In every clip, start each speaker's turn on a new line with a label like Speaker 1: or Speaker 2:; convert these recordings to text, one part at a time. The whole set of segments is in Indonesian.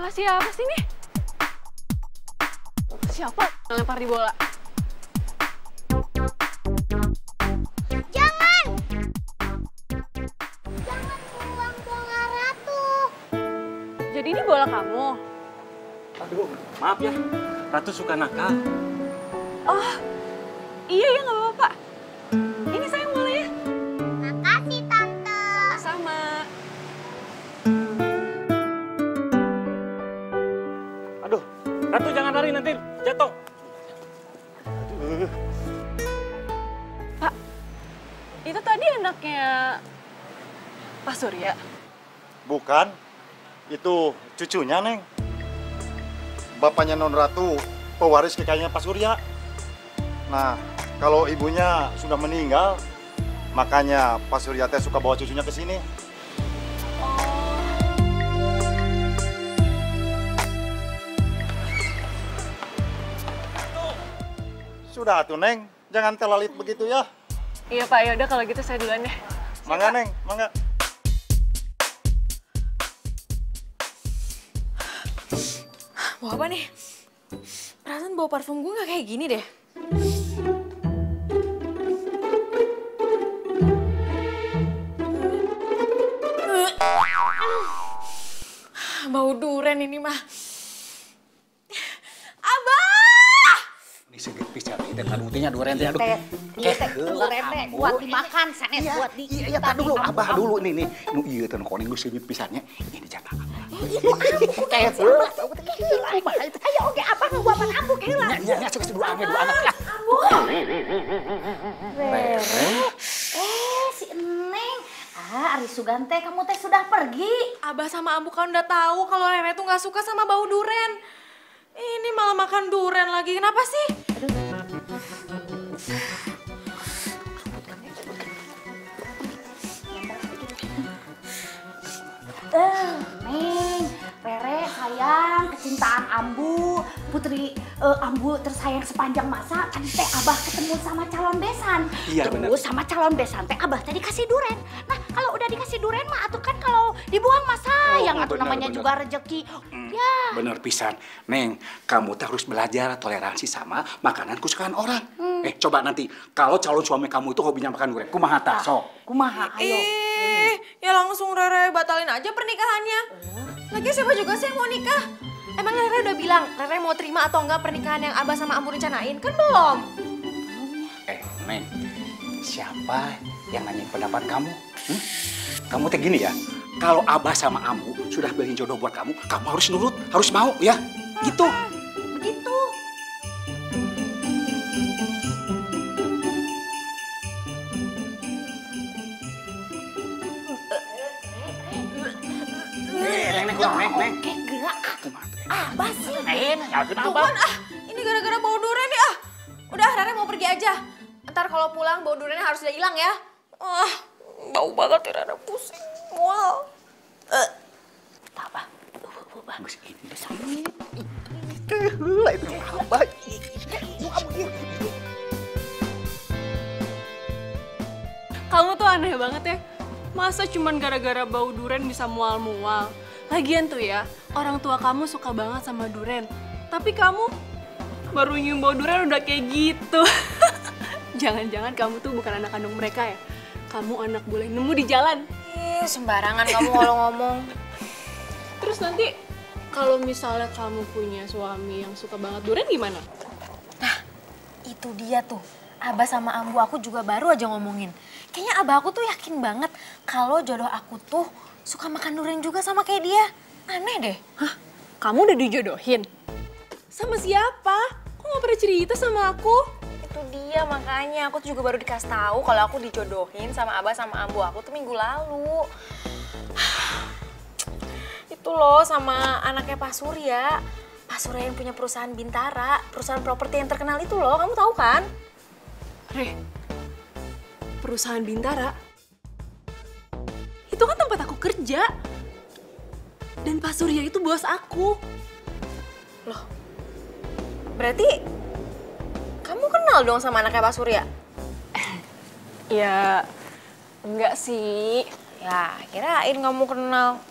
Speaker 1: Salah siapa sih nih? Siapa yang lempar di bola?
Speaker 2: Jangan! Jangan buang bola Ratu.
Speaker 1: Jadi ini bola kamu?
Speaker 3: Aduh, maaf ya. Ratu suka nakal.
Speaker 1: Oh, iya ya nggak apa-apa. Ini sayang bolanya.
Speaker 2: Makasih, Tante.
Speaker 1: Sama.
Speaker 3: Aduh, Ratu jangan lari nanti jatuh. Aduh.
Speaker 1: Pak, itu tadi anaknya Pak Surya.
Speaker 4: Bukan, itu cucunya, Neng. Bapaknya Non Ratu, pewaris kekayaannya Pak Surya. Nah, kalau ibunya sudah meninggal, makanya Pak Surya teh suka bawa cucunya ke sini. Sudah atuh, Neng. Jangan telalit begitu ya.
Speaker 1: Iya Pak, yaudah kalau gitu saya duluan deh.
Speaker 4: Mangga, Neng, mangga.
Speaker 5: Mau apa nih? Perasaan bau parfum gue gak kayak gini deh. Bau duren ini mah. Abah!
Speaker 6: Ini segit pisan teh kadutinya duren teh aduh.
Speaker 2: Iya teh, duren teh buat dimakan, sanes buat di.
Speaker 6: Iya, tar dulu, Abah dulu nih. Nu ieu teh kuning geus seumit pisannya. Ini jatah Abah.
Speaker 2: Kayak heula. Ayo oke Abah ngabuapan ambu ke heula.
Speaker 6: Nya sok dua anak ya.
Speaker 2: Si Eneng. Ari Sugante, kamu teh sudah pergi.
Speaker 5: Abah sama Ambu kan udah tahu kalau Rere tuh gak suka sama bau duren. Ini malah makan duren lagi. Kenapa sih?
Speaker 2: Neng, Rere sayang, kecintaan Ambu, putri Ambu tersayang sepanjang masa. Tadi teh Abah ketemu sama calon besan.
Speaker 6: Iya, bener.
Speaker 2: Terus sama calon besan teh Abah tadi kasih duren. Nah, kalau udah dikasih duren mah atuh kan kalau dibuang mah sayang, atuh namanya
Speaker 6: bener.
Speaker 2: juga rezeki. Ya.
Speaker 6: Bener pisan. Neng, kamu tuh harus belajar toleransi sama makanan kesukaan orang. Coba nanti kalau calon suami kamu itu hobinya makan duren, kumaha tah sok?
Speaker 2: Kumaha ayo.
Speaker 5: Ya langsung Rere batalin aja pernikahannya. Lagi siapa juga sih yang mau nikah? Emang Rere udah bilang Rere mau terima atau enggak pernikahan yang Abah sama Ambu rencanain? Kan belum.
Speaker 6: Neng, siapa yang nanyain pendapat kamu? Kamu teh gini ya, kalau Abah sama Ambu sudah beliin jodoh buat kamu, kamu harus nurut, harus mau ya, gitu.
Speaker 2: Begitu.
Speaker 6: Neng.
Speaker 2: Oke, gerak. Abah sih.
Speaker 5: Tuh kan ini gara-gara bau duren ya. Udah Rere mau pergi aja. Ntar kalau pulang bau durennya harus udah hilang ya. Bau banget ya Rere, pusing. Mual.
Speaker 2: Tak apa.
Speaker 6: Geus ini disambut. Heula itu Abah.
Speaker 1: Kamu tuh aneh banget ya. Masa cuman gara-gara bau duren bisa mual-mual? Lagian tuh ya, orang tua kamu suka banget sama duren. Tapi kamu baru nyium bau duren udah kayak gitu. Jangan-jangan kamu tuh bukan anak kandung mereka ya? Kamu anak boleh nemu di jalan.
Speaker 5: Sembarangan kamu kalau ngomong.
Speaker 1: Terus nanti kalau misalnya kamu punya suami yang suka banget duren gimana?
Speaker 5: Nah, itu dia tuh. Abah sama Ambu aku juga baru aja ngomongin. Kayaknya Abah aku tuh yakin banget kalau jodoh aku tuh suka makan durian juga sama kayak dia. Aneh deh.
Speaker 1: Hah? Kamu udah dijodohin? Sama siapa? Kok gak pernah cerita sama aku?
Speaker 5: Itu dia makanya aku tuh juga baru dikasih tahu kalau aku dijodohin sama Abah sama Ambu aku tuh minggu lalu. Itu loh sama anaknya Pak Surya. Pak Surya yang punya perusahaan Bintara, perusahaan properti yang terkenal itu loh, kamu tahu kan?
Speaker 1: Re, perusahaan Bintara? Itu kan tempat aku kerja. Dan Pak Surya itu bos aku.
Speaker 5: Loh, berarti kamu kenal dong sama anaknya Pak Surya?
Speaker 1: Ya, enggak sih.
Speaker 5: Ya, kirain kamu kenal.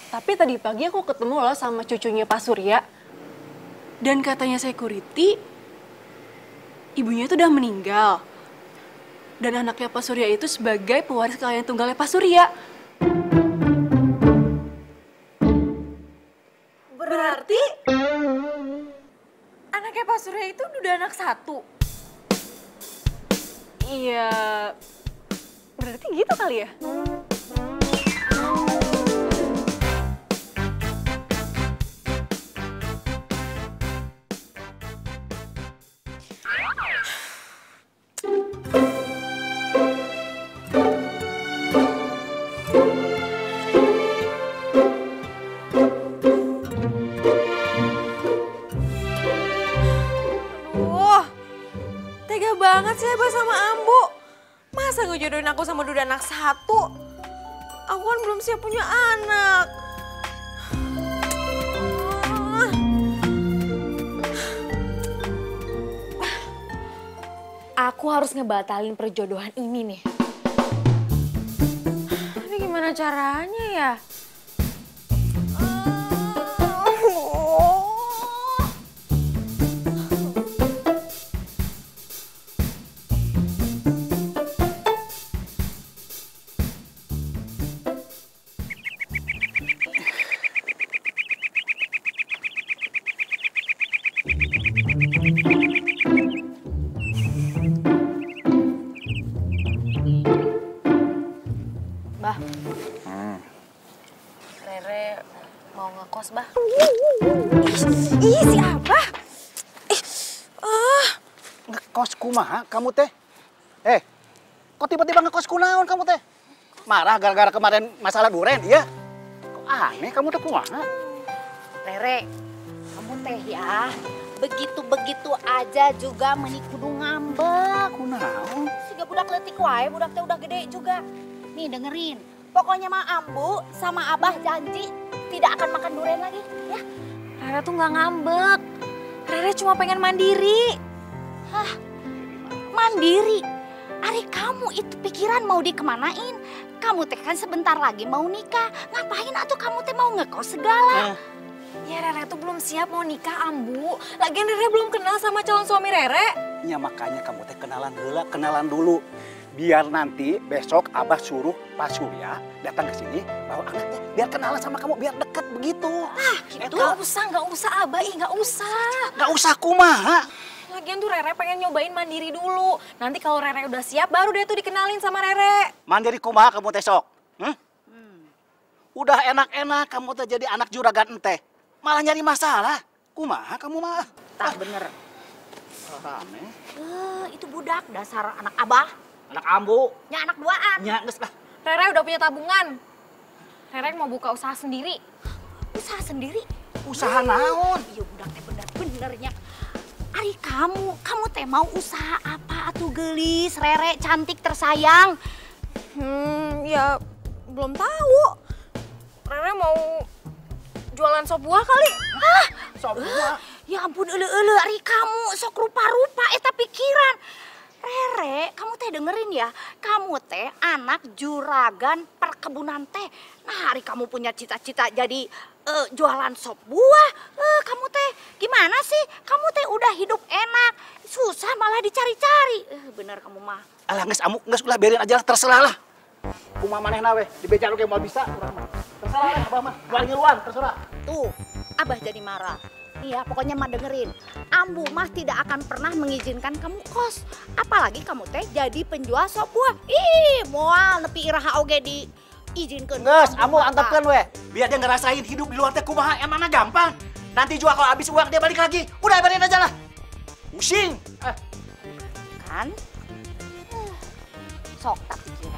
Speaker 1: Tapi tadi pagi aku ketemu loh sama cucunya Pak Surya. Dan katanya security, ibunya itu udah meninggal. Dan anaknya Pak Surya itu sebagai pewaris kekayaan tunggalnya Pak Surya.
Speaker 5: Berarti anaknya Pak Surya itu udah anak satu?
Speaker 1: Iya, berarti gitu kali ya?
Speaker 5: Tega banget sih Abah sama Ambu. Masa ngejodohin aku sama duda anak satu? Aku kan belum siap punya anak. Aku harus ngebatalin perjodohan ini nih. Tapi gimana caranya ya? Bah, Rere mau ngekos, Bah. Ih, si Abah.
Speaker 6: Ngekos kumaha kamu teh? Kok tiba-tiba ngekos kunaon kamu teh? Marah gara-gara kemarin masalah duren, iya? Kok aneh kamu teh kumaha?
Speaker 2: Rere, kamu teh ya, begitu-begitu aja juga meni kudu ngambek.
Speaker 6: Kunaon?
Speaker 2: Siga budak leutik wae, budak teh udah gede juga. Nih dengerin, pokoknya mah Ambu sama Abah janji tidak akan makan durian lagi, ya.
Speaker 5: Rere tuh nggak ngambek. Rere cuma pengen mandiri.
Speaker 2: Hah, mandiri? Ari kamu itu pikiran mau dikemanain? Kamu teh kan sebentar lagi mau nikah. Ngapain atuh kamu teh mau ngekos segala?
Speaker 5: Ya Rere tuh belum siap mau nikah, Ambu. Lagian Rere belum kenal sama calon suami Rere.
Speaker 6: Ya makanya kamu teh kenalan dulu. Biar nanti besok Abah suruh Pak Surya datang ke sini bawa anaknya. Biar kenalan sama kamu, biar deket begitu.
Speaker 5: Gitu. Nggak usah Abah, nggak usah.
Speaker 6: Nggak usah kumaha.
Speaker 5: Lagian tuh Rere pengen nyobain mandiri dulu. Nanti kalau Rere udah siap, baru dia tuh dikenalin sama Rere.
Speaker 6: Mandiri kumaha kamu teh sok? Udah enak-enak kamu teh jadi anak juragan ente. Malah nyari masalah. Kumaha kamu mah?
Speaker 2: Tak bener.
Speaker 6: Aneh.
Speaker 2: Itu budak dasar anak Abah.
Speaker 6: Anak ambu.
Speaker 2: Nya anak duaan.
Speaker 6: Nya geus lah.
Speaker 5: Rere udah punya tabungan. Rere mau buka usaha sendiri.
Speaker 2: Usaha sendiri.
Speaker 6: Usaha naon?
Speaker 2: Iya budak teh bener-benernya. Ari kamu teh mau usaha apa atuh gelis, Rere cantik tersayang?
Speaker 5: Ya belum tahu. Rere mau jualan sop buah kali.
Speaker 2: Hah?
Speaker 6: Sop buah.
Speaker 2: Ya ampun eule ari kamu sok rupa-rupa eta pikiran. Rere, kamu teh dengerin ya, kamu teh anak juragan perkebunan teh. Nah, hari kamu punya cita-cita jadi jualan sop buah. Kamu teh gimana sih? Kamu teh udah hidup enak, susah malah dicari-cari. Bener kamu mah.
Speaker 6: Alah geus amuk, geus ulah biarin aja lah, terserah lah. Kumaha manehna we, dibeja oge moal bisa urang mah. Terserah lah Abah mah, jual ngiluan terserah.
Speaker 2: Tuh, Abah jadi marah. Iya, pokoknya mah dengerin. Ambu mah tidak akan pernah mengizinkan kamu kos. Apalagi kamu teh jadi penjual sop buah. Ih, moal nepi iraha oge diizinkeun.
Speaker 6: Geus, ambu antepkeun we. Biar dia ngerasain hidup di luar teh kumaha, emangna gampang. Nanti jual kalau habis uang dia balik lagi. Udah biarin aja lah. Pusing.
Speaker 2: Kan? Sok tak pikiran.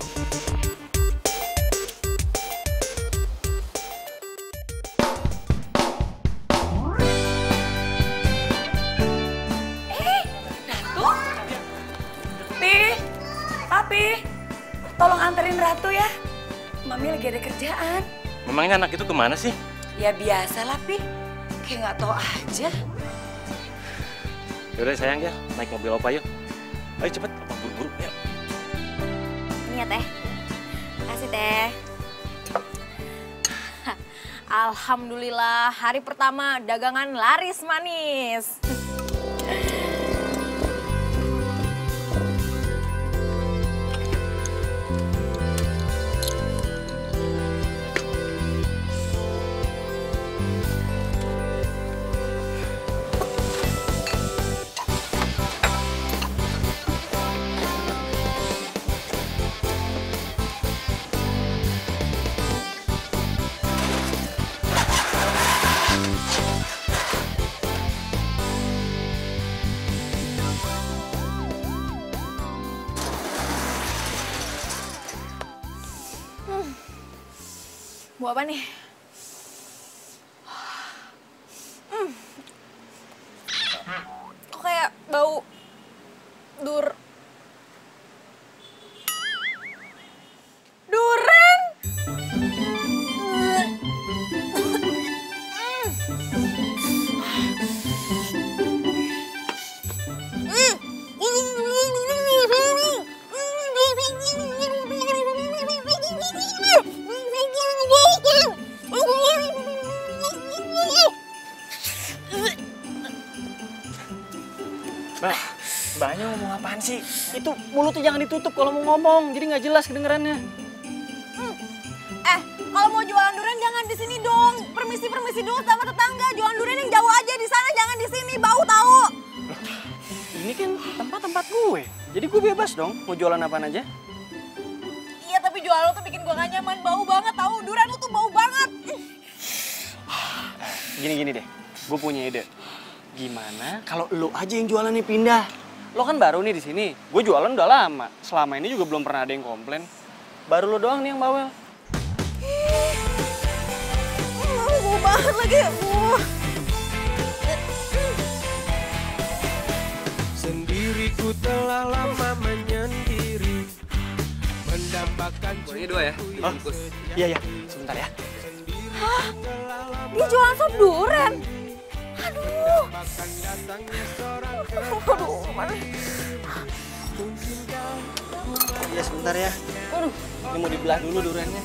Speaker 7: Papi, tolong anterin Ratu ya. Mami lagi ada kerjaan.
Speaker 3: Memangnya anak itu kemana sih?
Speaker 7: Ya biasalah, Pi. Kayak nggak tahu aja.
Speaker 3: Yaudah sayang ya, naik mobil opa yuk. Ayo cepet, opa buru-buru ya.
Speaker 5: Ini ya Teh. Kasih Teh. Alhamdulillah, hari pertama dagangan laris manis. Buat apa nih? Kok kayak bau duren?
Speaker 3: Mbaknya ngomong apaan sih? Itu mulutnya jangan ditutup kalau mau ngomong, jadi nggak jelas kedengerannya.
Speaker 5: Kalau mau jualan durian jangan di sini dong. Permisi dulu sama tetangga. Jualan durian yang jauh aja di sana, jangan di sini. Bau tahu.
Speaker 3: Ini kan tempat gue, jadi gue bebas dong mau jualan apaan aja.
Speaker 5: Iya, tapi jualan lo tuh bikin gue gak nyaman. Bau banget tahu. Durian lo tuh bau banget.
Speaker 3: Gini deh, gue punya ide. Gimana kalau lo aja yang jualannya pindah? Lo kan baru nih di sini. Gue jualan udah lama. Selama ini juga belum pernah ada yang komplain. Baru lo doang nih yang bawel.
Speaker 5: Bau banget lagi.
Speaker 8: Sendiriku telah lama menyendiri, mendambakan
Speaker 3: Kuenya 2 ya? Oh, iya. Sebentar ya.
Speaker 5: Hah? Dia jualan sop durian? Aduh. Aduh, mana?
Speaker 3: Iya, sebentar ya. Aduh, ini mau dibelah dulu duriannya.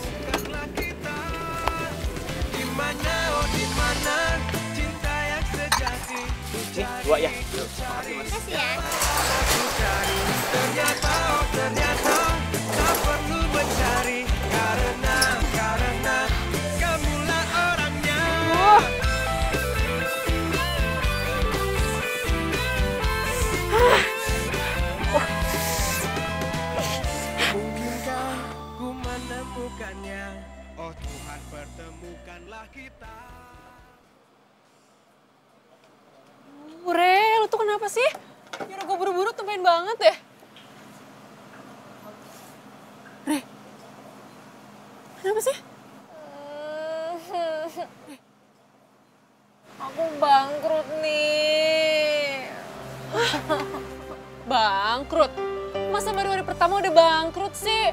Speaker 8: dimana cinta yang sejati.
Speaker 3: Nih, 2 ya.
Speaker 5: Makasih ya.
Speaker 8: Ternyata tak perlu mencari, karena kamulah orangnya. Mungkinkah ku menemukannya? Oh Tuhan, pertemukanlah kita.
Speaker 1: Re, lu tuh kenapa sih? Nyuruh gue buru-buru tumben banget deh. Re, kenapa sih?
Speaker 5: Aku bangkrut nih.
Speaker 1: Bangkrut? Masa baru hari pertama udah bangkrut sih?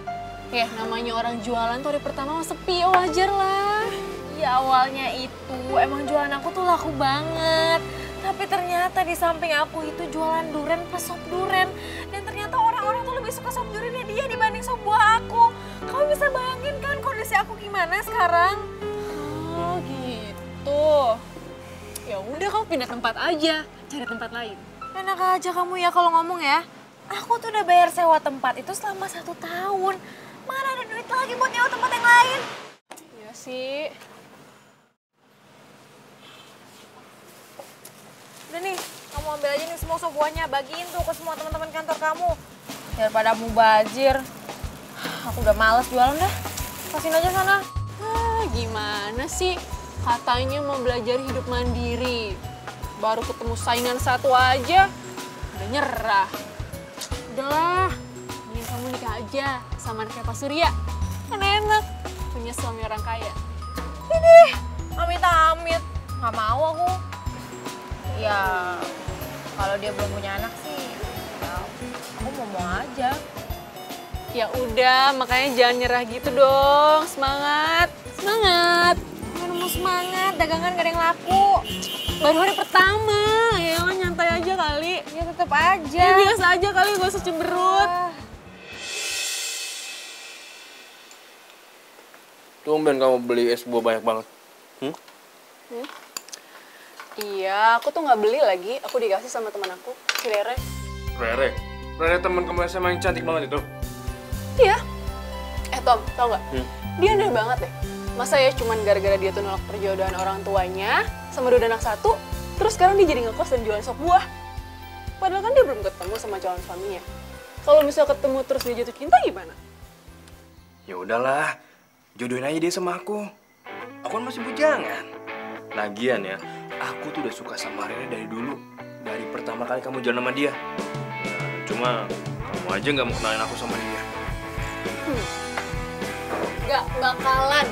Speaker 1: Ya namanya orang jualan tuh hari pertama sepi, wajar lah.
Speaker 5: Ya awalnya itu emang jualan aku tuh laku banget. Tapi ternyata di samping aku itu jualan durian plus sop durian. Dan ternyata orang-orang tuh lebih suka sop duriannya dia dibanding sop buah aku. Kamu bisa bayangin kan kondisi aku gimana sekarang?
Speaker 1: Oh gitu. Ya udah kamu pindah tempat aja, cari tempat lain.
Speaker 5: Enak aja kamu ya kalau ngomong ya. Aku tuh udah bayar sewa tempat itu selama 1 tahun. Mana ada duit lagi buat nyewa tempat yang lain?
Speaker 1: Iya sih.
Speaker 5: Udah nih, kamu ambil aja nih semua sop buahnya. Bagiin tuh ke semua teman-teman kantor kamu. Daripada mubazir. Aku udah males jualan dah. Kasihin aja sana.
Speaker 1: Gimana sih? Katanya mau belajar hidup mandiri. Baru ketemu saingan satu aja, udah nyerah. Udahlah, mending kamu nikah aja sama anaknya Pak Surya. Kan enak, punya suami orang kaya.
Speaker 5: Ini, amit-amit. Nggak mau aku. Ya, kalau dia belum punya anak sih, ya, aku mau aja.
Speaker 1: Ya udah, makanya jangan nyerah gitu dong. Semangat, semangat.
Speaker 5: Mana mau semangat, dagangan gak ada yang laku.
Speaker 1: Baru hari pertama, ya nyantai aja kali.
Speaker 5: Ya tetep aja.
Speaker 1: Ya biasa aja kali, gak usah cemberut.
Speaker 9: Tumben kamu beli es buah banyak banget.
Speaker 1: Iya, aku tuh nggak beli lagi. Aku dikasih sama teman aku, si Rere.
Speaker 9: Rere? Rere teman kamu SMA yang cantik banget itu?
Speaker 1: Iya. Tom, tau nggak? Dia aneh banget deh. Masa ya cuman gara-gara dia tuh nolak perjodohan orang tuanya sama dua anak satu, terus sekarang dia jadi ngekos dan jualan sop buah. Padahal kan dia belum ketemu sama calon suaminya. Kalau misal ketemu terus dia jatuh cinta gimana?
Speaker 9: Ya udahlah, jodohin aja dia sama aku. Aku kan masih bujangan. Lagian ya, aku tuh udah suka sama Rere dari dulu. Dari pertama kali kamu jalan sama dia. Nah, cuma kamu aja nggak mau kenalin aku sama dia.
Speaker 1: Gak bakalan.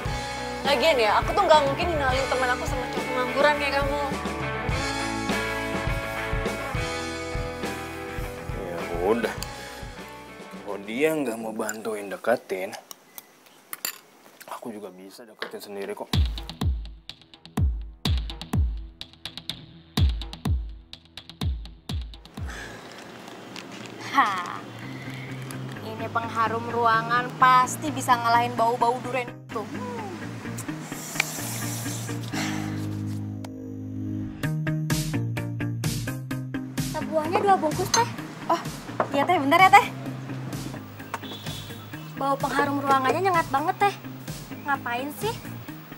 Speaker 1: Lagian ya, aku tuh gak mungkin kenalin teman aku sama cowok pengangguran kayak kamu.
Speaker 9: Ya udah. Kalau dia nggak mau bantuin deketin, aku juga bisa deketin sendiri kok.
Speaker 5: Ini pengharum ruangan pasti bisa ngalahin bau-bau durian itu. Buahnya 2 bungkus, Teh. Oh, iya Teh, bentar ya Teh. Bau pengharum ruangannya nyengat banget, Teh. Ngapain sih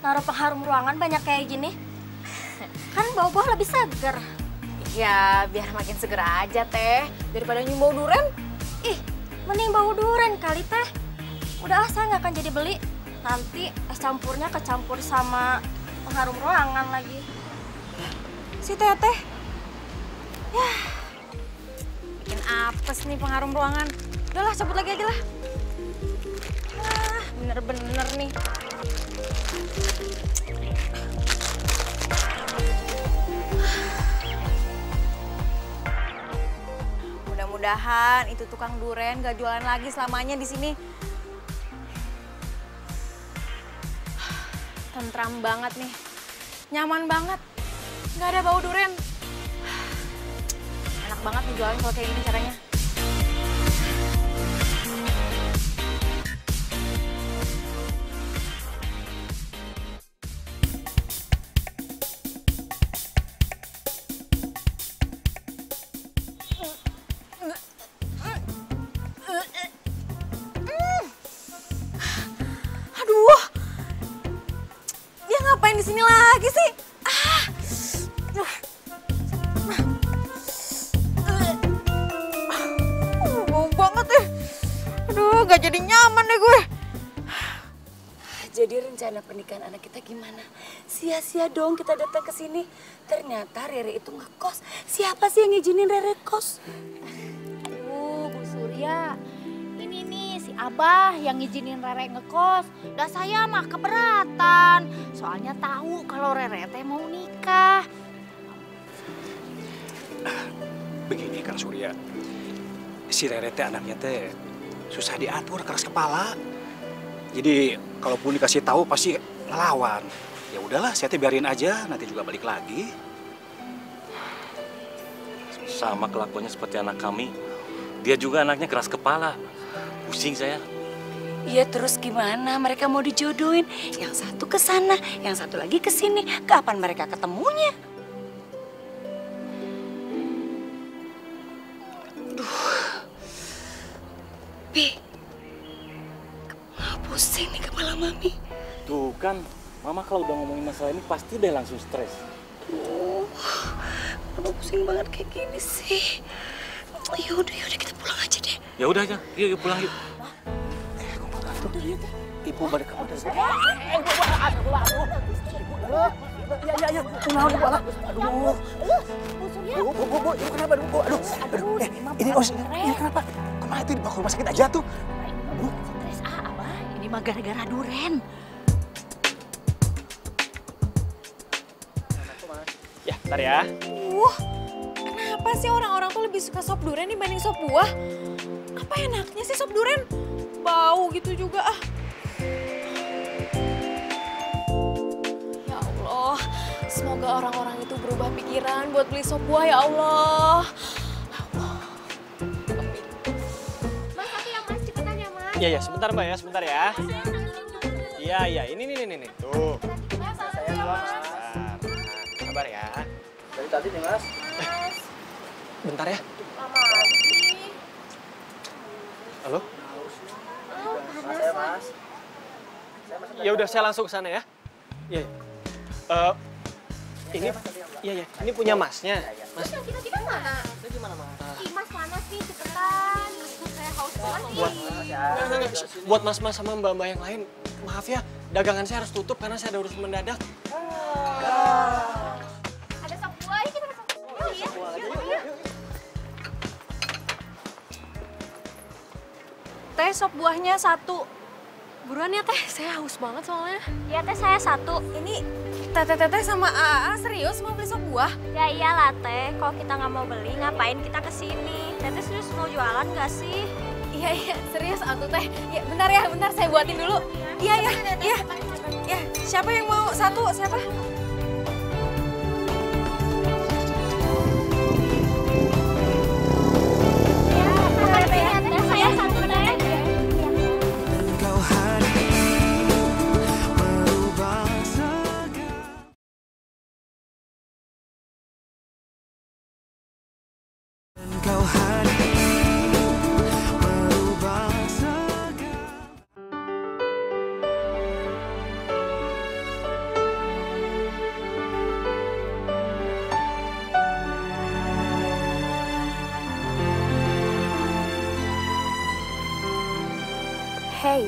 Speaker 5: naruh pengharum ruangan banyak kayak gini? Kan bau buah lebih seger. Ya, biar makin seger aja, Teh. Daripada nyium bau durian. Ih, mending bau durian kali, Teh. Udah, saya nggak akan jadi beli. Nanti es campurnya kecampur sama pengharum ruangan lagi. Si Teteh. Yah, bikin apes nih pengharum ruangan. Udahlah, cabut lagi aja lah. Ah, bener-bener nih. Mudah-mudahan itu tukang duren gak jualan lagi selamanya di sini. Tentram banget nih, nyaman banget, nggak ada bau duren. Enak banget nih jualan kalau kayak gini caranya. Ngapain di sini lagi sih? Bau banget deh. Aduh, gak jadi nyaman deh gue.
Speaker 7: Jadi rencana pernikahan anak kita gimana? Sia-sia dong kita datang ke sini. Ternyata Rere itu ngekos. Siapa sih yang ngizinin Rere kos?
Speaker 2: Aduh, Bu Surya. Ini nih si Abah yang ngizinin Rere ngekos. Dah saya mah keberatan. Soalnya tahu kalau Rere teh mau nikah.
Speaker 6: Begini Kang Surya, si Rere teh anaknya teh susah diatur, keras kepala. Jadi kalaupun dikasih tahu pasti ngelawan. Ya udahlah, saya teh biarin aja, nanti juga balik lagi.
Speaker 10: Sama kelakuannya seperti anak kami. Dia juga anaknya keras kepala. Pusing saya.
Speaker 7: Iya, terus gimana? Mereka mau dijodohin. Yang satu ke sana, yang satu lagi ke sini. Kapan mereka ketemunya? Pi, pusing nih kepala Mami.
Speaker 10: Tuh kan, Mama kalau udah ngomongin masalah ini pasti deh langsung stres.
Speaker 7: Kenapa pusing banget kayak gini sih? Yaudah kita pulang aja deh.
Speaker 10: Ya udah aja, yuk pulang yuk.
Speaker 6: Ibu balik ke kamar. Ini kenapa? Kemana itu dibawa ke rumah sakit aja tuh?
Speaker 2: Stres Abah, ini mah gara-gara duren.
Speaker 3: Ya, ntar ya.
Speaker 5: Kenapa sih orang-orang tuh lebih suka sop duren dibanding sop buah? Apa enaknya sih sop duren? Bau gitu juga ah. Ya Allah, semoga orang-orang itu berubah pikiran buat beli sop buah ya Allah.
Speaker 2: Mas, tapi ya Mas, cepetan ya Mas.
Speaker 3: Iya, sebentar Mbak ya, sebentar ya. Iya, ini nih. Tuh.
Speaker 2: Ya,
Speaker 3: Saya keluar sebentar. tadi nih, Mas. Bentar ya.
Speaker 5: Lama lagi.
Speaker 3: Halo?
Speaker 11: Mas.
Speaker 3: Ya udah, saya langsung ke sana ya. Iya. Ini ini punya Masnya. Mas.
Speaker 5: Kita mana? Ih, Mas mana sih? Cepetan. Saya haus banget nih.
Speaker 3: Buat mas-mas sama mbak-mbak yang lain, maaf ya, dagangan saya harus tutup karena saya ada urusan mendadak.
Speaker 5: Ada sop buah, kita ke sop buah. Iya.
Speaker 1: Teh, sop buahnya 1. Buruan ya Teh, saya haus banget soalnya.
Speaker 5: Iya Teh, saya 1. Ini Teteh sama AA serius mau beli sop buah?
Speaker 12: Ya iyalah Teh, kalau kita nggak mau beli ngapain kita kesini? Teteh serius mau jualan nggak sih?
Speaker 5: Iya, serius aku Teh. Ya, bentar saya buatin dulu. Iya. Ya, siapa yang mau 1? Siapa?
Speaker 12: Saya 1 Teh.
Speaker 8: Engkau hadir merubah segala. Engkau hadir merubah segala.
Speaker 12: Hey,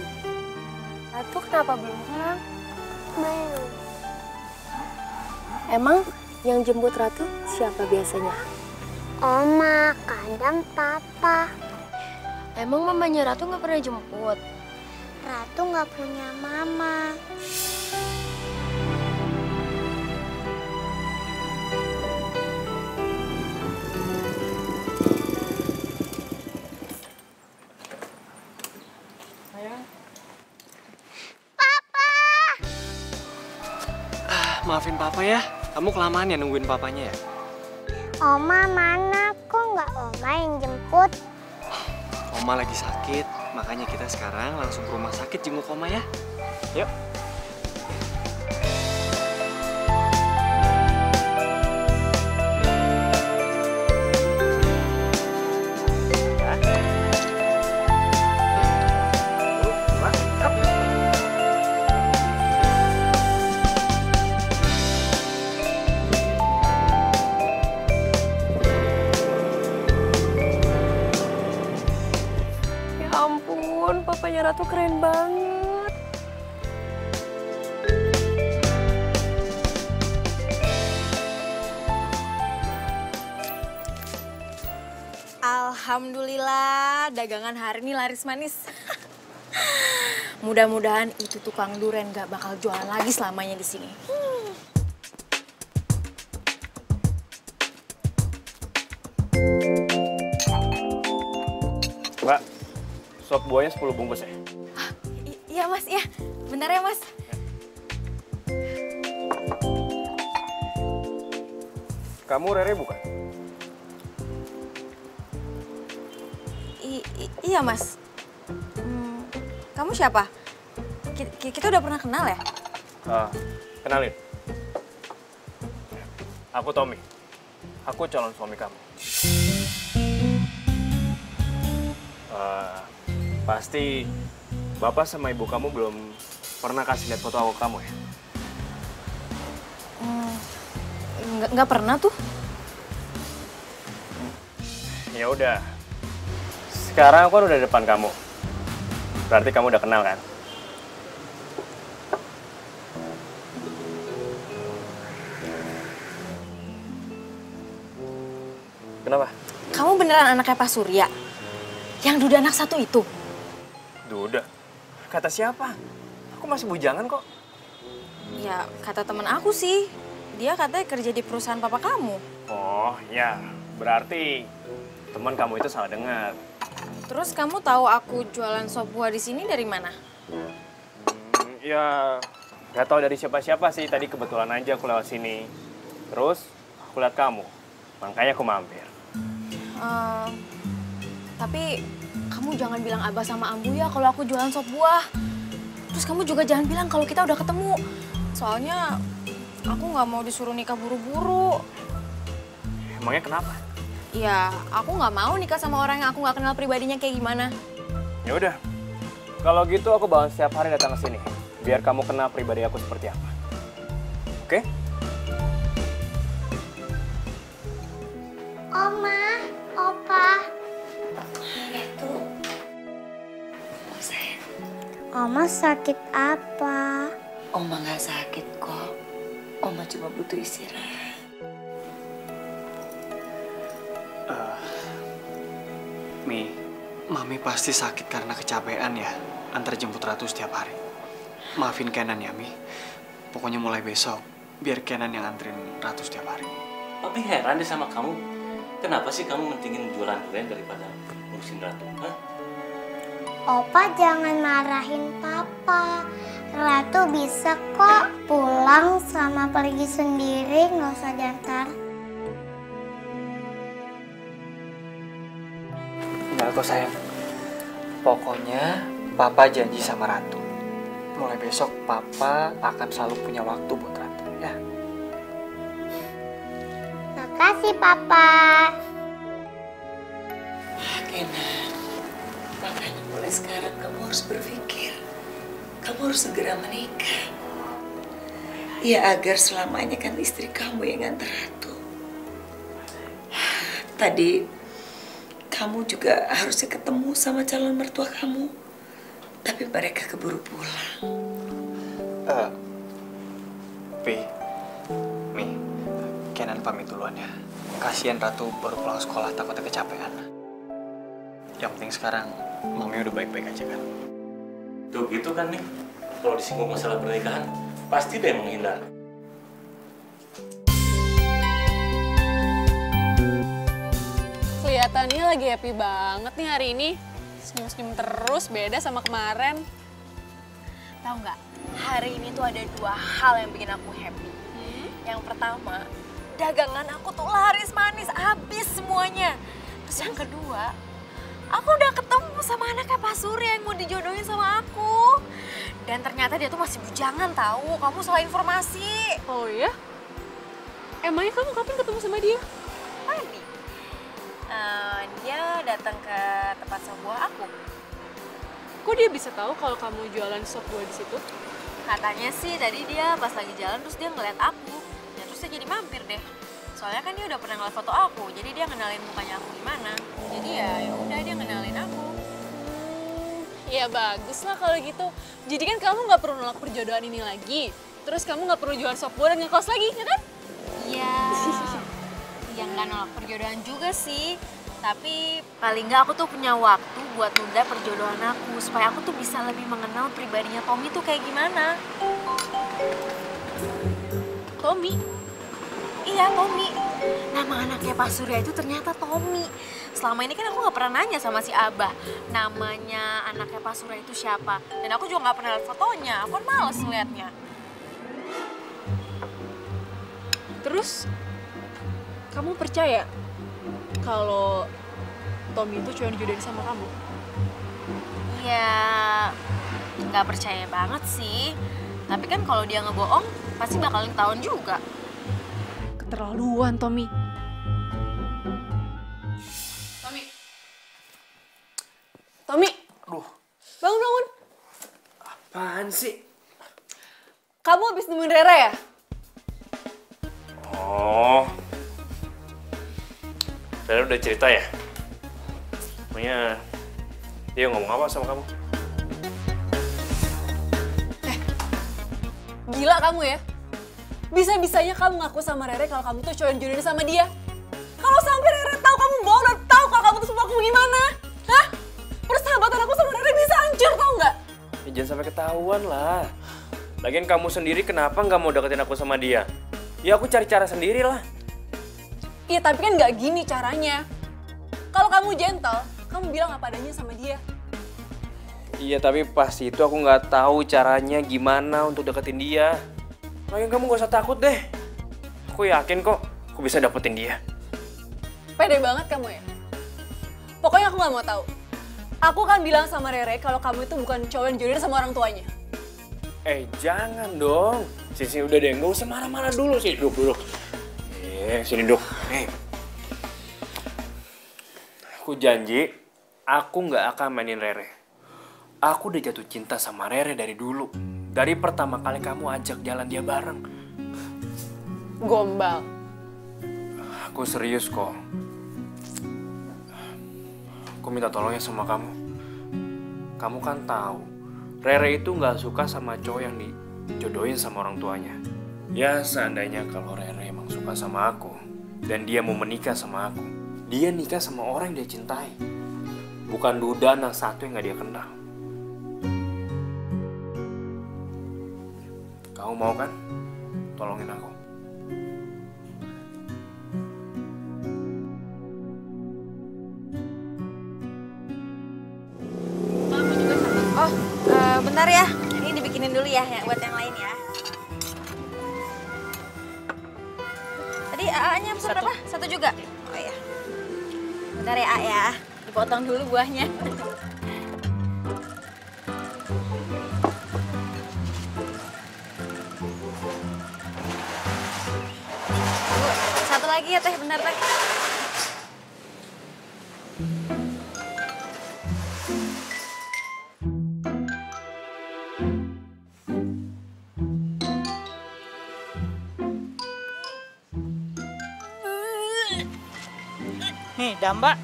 Speaker 12: Ratu kenapa belum pulang? Belum. Emang yang jemput Ratu siapa biasanya? Oma, kadang Papa. Emang mamanya Ratu nggak pernah jemput? Ratu nggak punya mama.
Speaker 3: Maafin Papa ya, kamu kelamaan ya nungguin papanya ya?
Speaker 12: Oma mana? Kok nggak Oma yang jemput?
Speaker 3: Oma lagi sakit, makanya kita sekarang langsung ke rumah sakit jenguk Oma ya. Yuk.
Speaker 1: Papanya Ratu keren banget.
Speaker 5: Alhamdulillah, dagangan hari ini laris manis. Mudah-mudahan itu tukang duren gak bakal jualan lagi selamanya di sini.
Speaker 9: Mbak, sop buahnya 10 bungkus ya?
Speaker 5: Iya Mas, iya. Bentar ya Mas.
Speaker 9: Kamu Rere bukan?
Speaker 5: Iya Mas. Kamu siapa? Kita udah pernah kenal ya?
Speaker 9: Kenalin. Aku Tommy. Aku calon suami kamu. Pasti Bapak sama Ibu kamu belum pernah kasih lihat foto aku ke kamu ya?
Speaker 5: Nggak pernah tuh.
Speaker 9: Ya udah. Sekarang aku udah di depan kamu. Berarti kamu udah kenal kan? Kenapa?
Speaker 5: Kamu beneran anaknya Pak Surya? Yang duda anak satu itu?
Speaker 9: Duda? Kata siapa? Aku masih bujangan kok.
Speaker 5: Ya, kata temen aku sih. Dia katanya kerja di perusahaan papa kamu.
Speaker 9: Oh, ya. Berarti teman kamu itu salah dengar.
Speaker 5: Terus kamu tahu aku jualan sop buah di sini dari mana?
Speaker 9: Ya, nggak tahu dari siapa-siapa sih. Tadi kebetulan aja aku lewat sini. Terus aku lihat kamu. Makanya aku mampir.
Speaker 5: Tapi kamu jangan bilang Abah sama Ambu ya kalau aku jualan sop buah. Terus kamu juga jangan bilang kalau kita udah ketemu. Soalnya aku nggak mau disuruh nikah buru-buru.
Speaker 9: Emangnya kenapa?
Speaker 5: Ya, aku nggak mau nikah sama orang yang aku nggak kenal pribadinya kayak gimana.
Speaker 9: Ya udah. Kalau gitu aku bakal setiap hari datang ke sini biar kamu kenal pribadi aku seperti apa. Oke?
Speaker 12: Oma, Opa.
Speaker 7: Itu. Sayang,
Speaker 12: Oma sakit apa?
Speaker 7: Oma nggak sakit kok. Oma cuma butuh istirahat.
Speaker 3: Mi, Mami pasti sakit karena kecapean ya, antar jemput Ratu setiap hari. Maafin Kenan ya, Mi. Pokoknya mulai besok, biar Kenan yang anterin Ratu setiap hari.
Speaker 10: Papi heran deh sama kamu. Kenapa sih kamu mentingin jualan durian daripada ngurusin Ratu? Hah?
Speaker 12: Opa jangan marahin Papa. Ratu bisa kok pulang sama pergi sendiri, nggak usah diantar.
Speaker 3: Enggak kok sayang. Pokoknya Papa janji sama Ratu. Mulai besok Papa akan selalu punya waktu buat Ratu ya.
Speaker 12: Makasih Papa.
Speaker 7: Kenan, makanya mulai sekarang kamu harus berpikir. Kamu harus segera menikah. Ya agar selamanya kan istri kamu yang nganter Ratu. Tadi kamu juga harusnya ketemu sama calon mertua kamu. Tapi mereka keburu pulang.
Speaker 3: Mi, Kenan pamit duluan ya. Kasihan Ratu baru pulang sekolah takutnya kecapean. Yang penting sekarang Mami udah baik-baik aja kan.
Speaker 10: Tuh gitu kan nih. Kalau disinggung masalah pernikahan, pasti dia menghindar.
Speaker 1: Kelihatannya lagi happy banget nih hari ini. Senyum-senyum terus, beda sama kemarin.
Speaker 5: Tahu nggak? Hari ini tuh ada 2 hal yang bikin aku happy. Yang pertama, dagangan aku tuh laris manis, habis semuanya. Terus yang kedua, aku udah ketemu sama anaknya Pak Surya yang mau dijodohin sama aku. Dan ternyata dia tuh masih bujangan tahu. Kamu salah informasi.
Speaker 1: Oh ya? Emangnya kamu kapan ketemu sama dia?
Speaker 5: Tadi. Dia datang ke tempat sop buah aku.
Speaker 1: Kok dia bisa tahu kalau kamu jualan sop buah di situ?
Speaker 5: Katanya sih tadi dia pas lagi jalan terus dia ngeliat aku. Ya terus dia jadi mampir deh. Soalnya kan dia udah pernah ngeliat foto aku, jadi dia kenalin mukanya aku gimana. Jadi ya udah dia kenalin aku.
Speaker 1: Ya bagus lah kalau gitu. Jadi kan kamu nggak perlu nolak perjodohan ini lagi. Terus kamu nggak perlu jualan sop buah dan ngekos lagi, ya kan?
Speaker 5: Iya. Ya nggak nolak perjodohan juga sih. Tapi paling nggak aku tuh punya waktu buat nunda perjodohan aku. Supaya aku tuh bisa lebih mengenal pribadinya Tommy tuh kayak gimana.
Speaker 1: Tommy?
Speaker 5: Iya, Tommy. Nama anaknya Pak Surya itu ternyata Tommy. Selama ini kan aku nggak pernah nanya sama si Abah. Namanya anaknya Pak Surya itu siapa. Dan aku juga nggak pernah lihat fotonya. Aku kan males ngeliatnya.
Speaker 1: Terus, kamu percaya kalau Tommy itu cuma dijodohin sama kamu?
Speaker 5: Ya, nggak percaya banget sih. Tapi kan kalau dia ngebohong, pasti bakalan ketahuan juga.
Speaker 1: Keterlaluan, Tommy. Tommy!
Speaker 9: Aduh.
Speaker 1: Bangun.
Speaker 9: Apaan sih?
Speaker 1: Kamu habis nemuin Rere ya?
Speaker 9: Oh. Rere udah cerita ya? Pokoknya dia ngomong apa sama kamu?
Speaker 1: Gila kamu ya? Bisa-bisanya kamu ngaku sama Rere kalau kamu tuh cowok yang jodohin sama dia. Kalau sampai Rere tahu kamu bohong dan tahu kalau kamu tuh semua aku gimana? Hah? Persahabatan aku sama Rere bisa hancur, tau nggak?
Speaker 9: Ya, jangan sampai ketahuan lah. Lagian kamu sendiri kenapa nggak mau deketin aku sama dia? Ya aku cari cara sendiri lah.
Speaker 1: Iya tapi kan nggak gini caranya. Kalau kamu gentle, kamu bilang apa adanya sama dia.
Speaker 9: Iya tapi pas itu aku nggak tahu caranya gimana untuk deketin dia. Lagian kamu gak usah takut deh. Aku yakin kok aku bisa dapetin dia.
Speaker 1: Pede banget kamu ya? Pokoknya aku nggak mau tahu. Aku kan bilang sama Rere kalau kamu itu bukan cowok yang jodohin sama orang tuanya.
Speaker 9: Jangan dong. Sini udah deh, nggak usah marah-marah dulu sih. Duduk. Sini duduk. Aku janji, aku nggak akan mainin Rere. Aku udah jatuh cinta sama Rere dari dulu. Dari pertama kali kamu ajak jalan dia bareng.
Speaker 1: Gombal.
Speaker 9: Aku serius kok. Aku minta tolongnya sama kamu. Kamu kan tahu, Rere itu nggak suka sama cowok yang dijodohin sama orang tuanya. Ya seandainya kalau Rere emang suka sama aku, dan dia mau menikah sama aku, dia nikah sama orang yang dia cintai. Bukan duda anak satu yang gak dia kenal. Kamu mau kan? Tolongin aku.
Speaker 5: Oh, bentar ya. Ini dibikinin dulu ya buat yang lain ya. Tadi AA-nya pesan berapa? Satu juga? Oh iya. Bentar ya A ya. Dipotong dulu buahnya. Bu, satu lagi ya Teh, bentar Teh.
Speaker 11: Nih, Damba.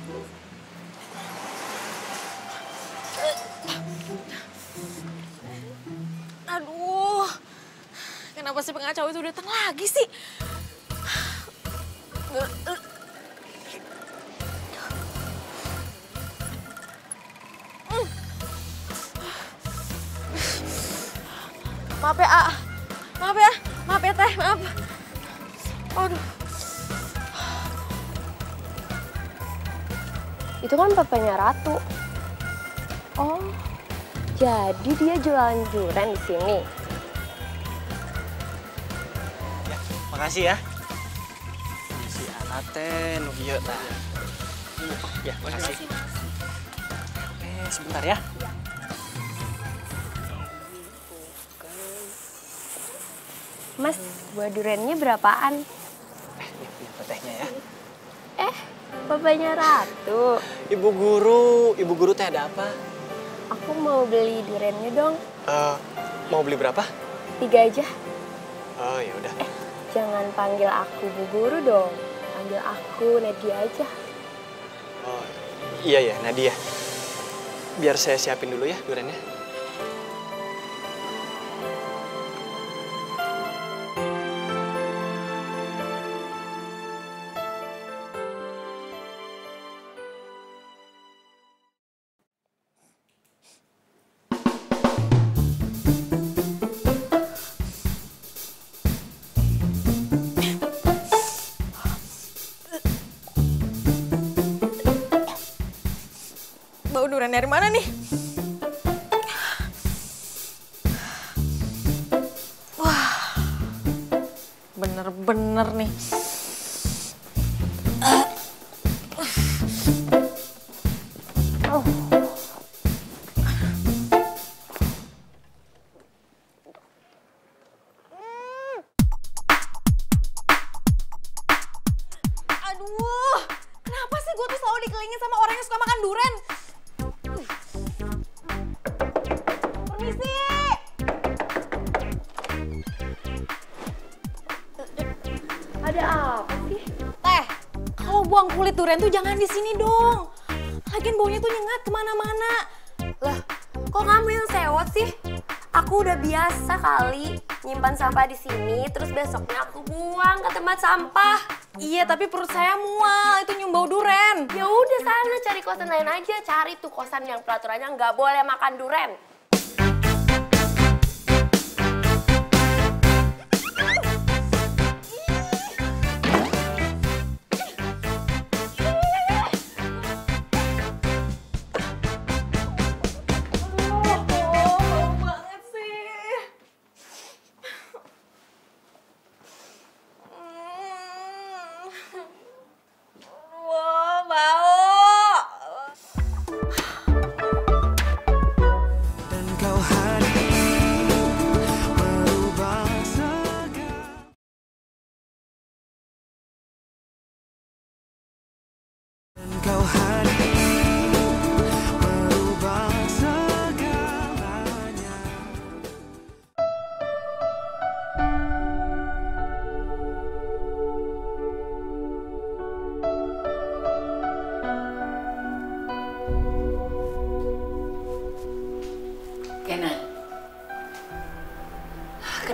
Speaker 5: Aduh, kenapa si pengacau itu datang lagi sih? Maaf ya, A. Maaf ya. Maaf ya, Teh. Maaf. Aduh.
Speaker 12: Itu kan papanya Ratu. Oh, jadi dia jualan durian di sini.
Speaker 11: Ya, makasih ya. Si anak teh nu ieu tah. Ya, makasih. Oke, sebentar ya.
Speaker 12: Mas, buah duriannya berapaan?
Speaker 11: Ini petehnya ya.
Speaker 12: Papanya Ratu.
Speaker 11: Ibu guru teh ada apa?
Speaker 12: Aku mau beli duriannya dong.
Speaker 11: Mau beli berapa?
Speaker 12: 3 aja.
Speaker 11: Oh, ya udah.
Speaker 12: Jangan panggil aku Bu Guru dong. Panggil aku Nadia aja.
Speaker 11: Oh, iya ya, Nadia. Biar saya siapin dulu ya duriannya.
Speaker 5: Bau durian dari mana nih? Wah, bener-bener nih. Aduh, kenapa sih gue tuh selalu dikelilingin sama orang yang suka makan durian? Permisi.
Speaker 12: Ada apa sih?
Speaker 5: Teh, kalau buang kulit durian tuh jangan di sini dong. Lagian baunya tuh nyengat kemana-mana.
Speaker 12: Lah, kok kamu yang sewot sih? Aku udah biasa kali nyimpan sampah di sini, terus besoknya aku buang ke tempat sampah.
Speaker 5: Iya, tapi perut saya mual, itu nyium bau duren.
Speaker 12: Ya udah sana cari kosan lain aja, cari tuh kosan yang peraturannya nggak boleh makan duren.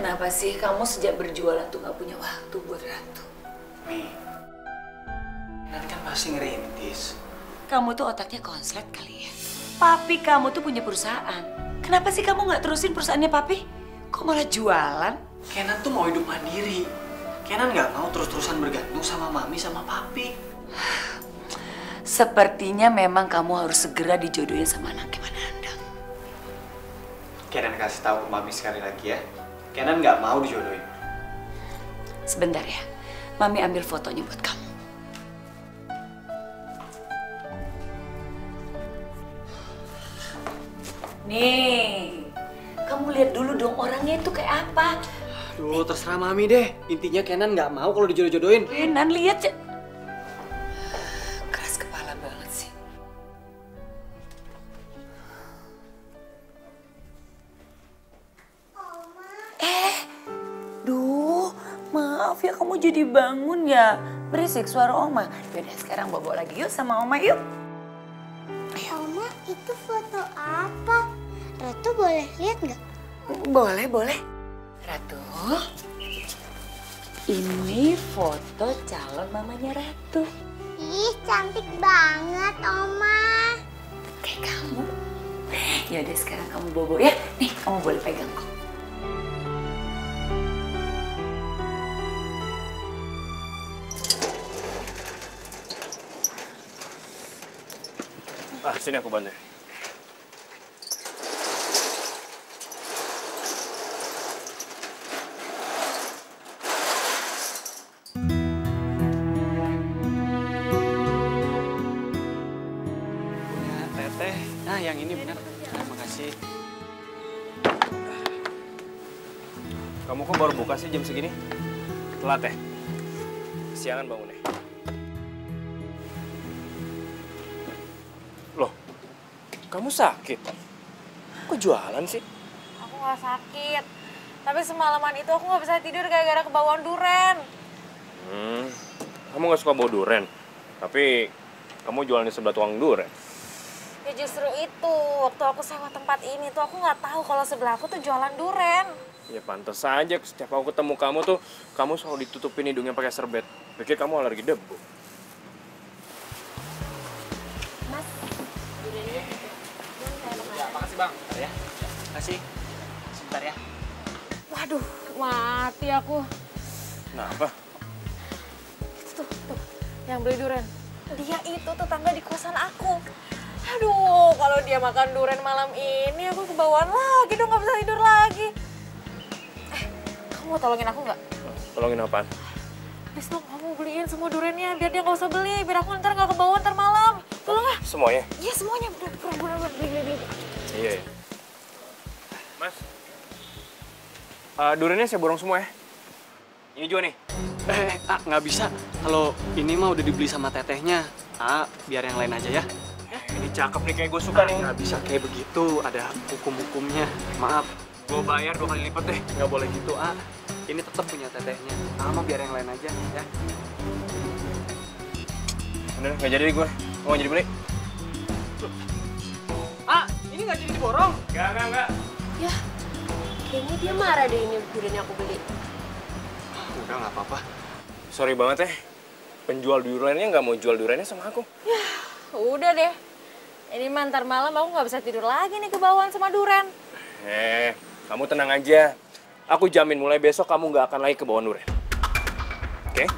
Speaker 7: Kenapa sih kamu sejak berjualan tuh gak punya waktu buat Ratu?
Speaker 3: Mi, nanti kan pasti ngerintis.
Speaker 7: Kamu tuh otaknya konslet kali ya. Papi kamu tuh punya perusahaan. Kenapa sih kamu gak terusin perusahaannya Papi? Kok malah jualan?
Speaker 3: Kenan tuh mau hidup mandiri. Kenan nggak mau terus-terusan bergantung sama Mami sama Papi.
Speaker 7: Sepertinya memang kamu harus segera dijodohin sama anaknya Manandang.
Speaker 3: Kenan kasih tahu ke Mami sekali lagi ya. Kenan nggak mau dijodohin.
Speaker 7: Sebentar ya, Mami ambil fotonya buat kamu. Nih, kamu lihat dulu dong orangnya itu kayak apa.
Speaker 3: Aduh, terserah Mami deh. Intinya Kenan nggak mau kalau dijodoh-jodohin.
Speaker 7: Kenan lihat ya. Keras kepala banget sih. Duh, maaf ya kamu jadi bangun ya. Berisik suara Oma. Yaudah sekarang bawa lagi yuk sama Oma yuk.
Speaker 12: Oma, itu foto apa? Ratu boleh lihat nggak?
Speaker 7: Boleh, boleh. Ratu, ini foto calon mamanya Ratu.
Speaker 12: Ih, cantik banget, Oma.
Speaker 7: Kayak kamu. Yaudah sekarang kamu bobo ya. Nih, kamu boleh pegang kok.
Speaker 9: Sini aku bantu.
Speaker 3: Teteh, nah yang ini benar. Terima kasih.
Speaker 9: Kamu kok baru buka sih jam segini? Telat ya? Siangan bangunnya. Loh, kamu sakit? Kok jualan sih?
Speaker 5: Aku nggak sakit. Tapi semalaman itu aku nggak bisa tidur gara-gara kebauan duren.
Speaker 9: Kamu nggak suka bau duren? Tapi kamu jualan di sebelah tukang duren.
Speaker 5: Ya justru itu, waktu aku sewa tempat ini tuh aku nggak tahu kalau sebelah aku tuh jualan duren.
Speaker 9: Ya pantas saja setiap aku ketemu kamu tuh, kamu selalu ditutupin hidungnya pakai serbet. Pikir kamu alergi debu.
Speaker 5: Mas,
Speaker 3: Ya, makasih Bang. Bentar ya. Makasih. Sebentar ya.
Speaker 5: waduh, mati aku.
Speaker 9: Kenapa?
Speaker 5: Tuh, yang beli duren. Dia itu tetangga di kosan aku. Aduh, kalau dia makan duren malam ini aku kebawaan lagi dong, nggak bisa tidur lagi. Kamu mau tolongin aku nggak?
Speaker 9: Tolongin apaan?
Speaker 5: Please dong, kamu beliin semua durennya biar dia nggak usah beli, biar aku ntar nggak kebawaan ntar malam. Tolong ya?
Speaker 9: Semuanya?
Speaker 5: Iya semuanya, bener beli.
Speaker 9: Iya ya. Mas, durennya saya borong semua ya. Ini juga nih.
Speaker 3: Nggak bisa. Kalau ini mah udah dibeli sama tetehnya. Biar yang lain aja ya.
Speaker 9: Ini cakep nih, kayak gue suka nih.
Speaker 3: Nggak bisa kayak begitu, ada hukum-hukumnya. Maaf.
Speaker 9: Gue bayar 2 kali lipat deh.
Speaker 3: Nggak boleh gitu, Ini tetap punya tetehnya. Mah biar yang lain aja, ya.
Speaker 9: Udah, nggak jadi gue. Mau jadi beli?
Speaker 3: Ini nggak jadi diborong?
Speaker 9: Enggak.
Speaker 12: Ya, kayaknya dia marah deh ini duren yang aku beli.
Speaker 3: Udah, nggak apa-apa.
Speaker 9: Sorry banget ya. Penjual durennya nggak mau jual durennya sama aku.
Speaker 5: Ya, udah deh. Ini mah ntar malam aku nggak bisa tidur lagi nih kebawaan sama duren.
Speaker 9: Kamu tenang aja. Aku jamin mulai besok kamu nggak akan lagi kebawaan duren. Oke?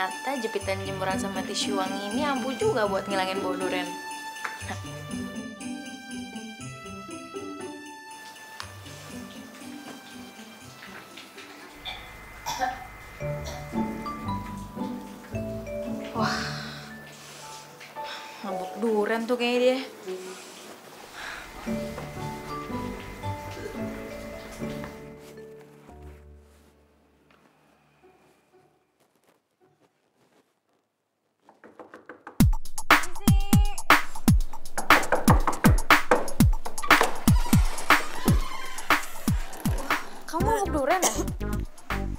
Speaker 5: Ternyata jepitan jemuran sama tisu wangi ini ampuh juga buat ngilangin bau duren. Wah, mabuk duren tuh kayaknya dia. Kamu mabuk duren ya?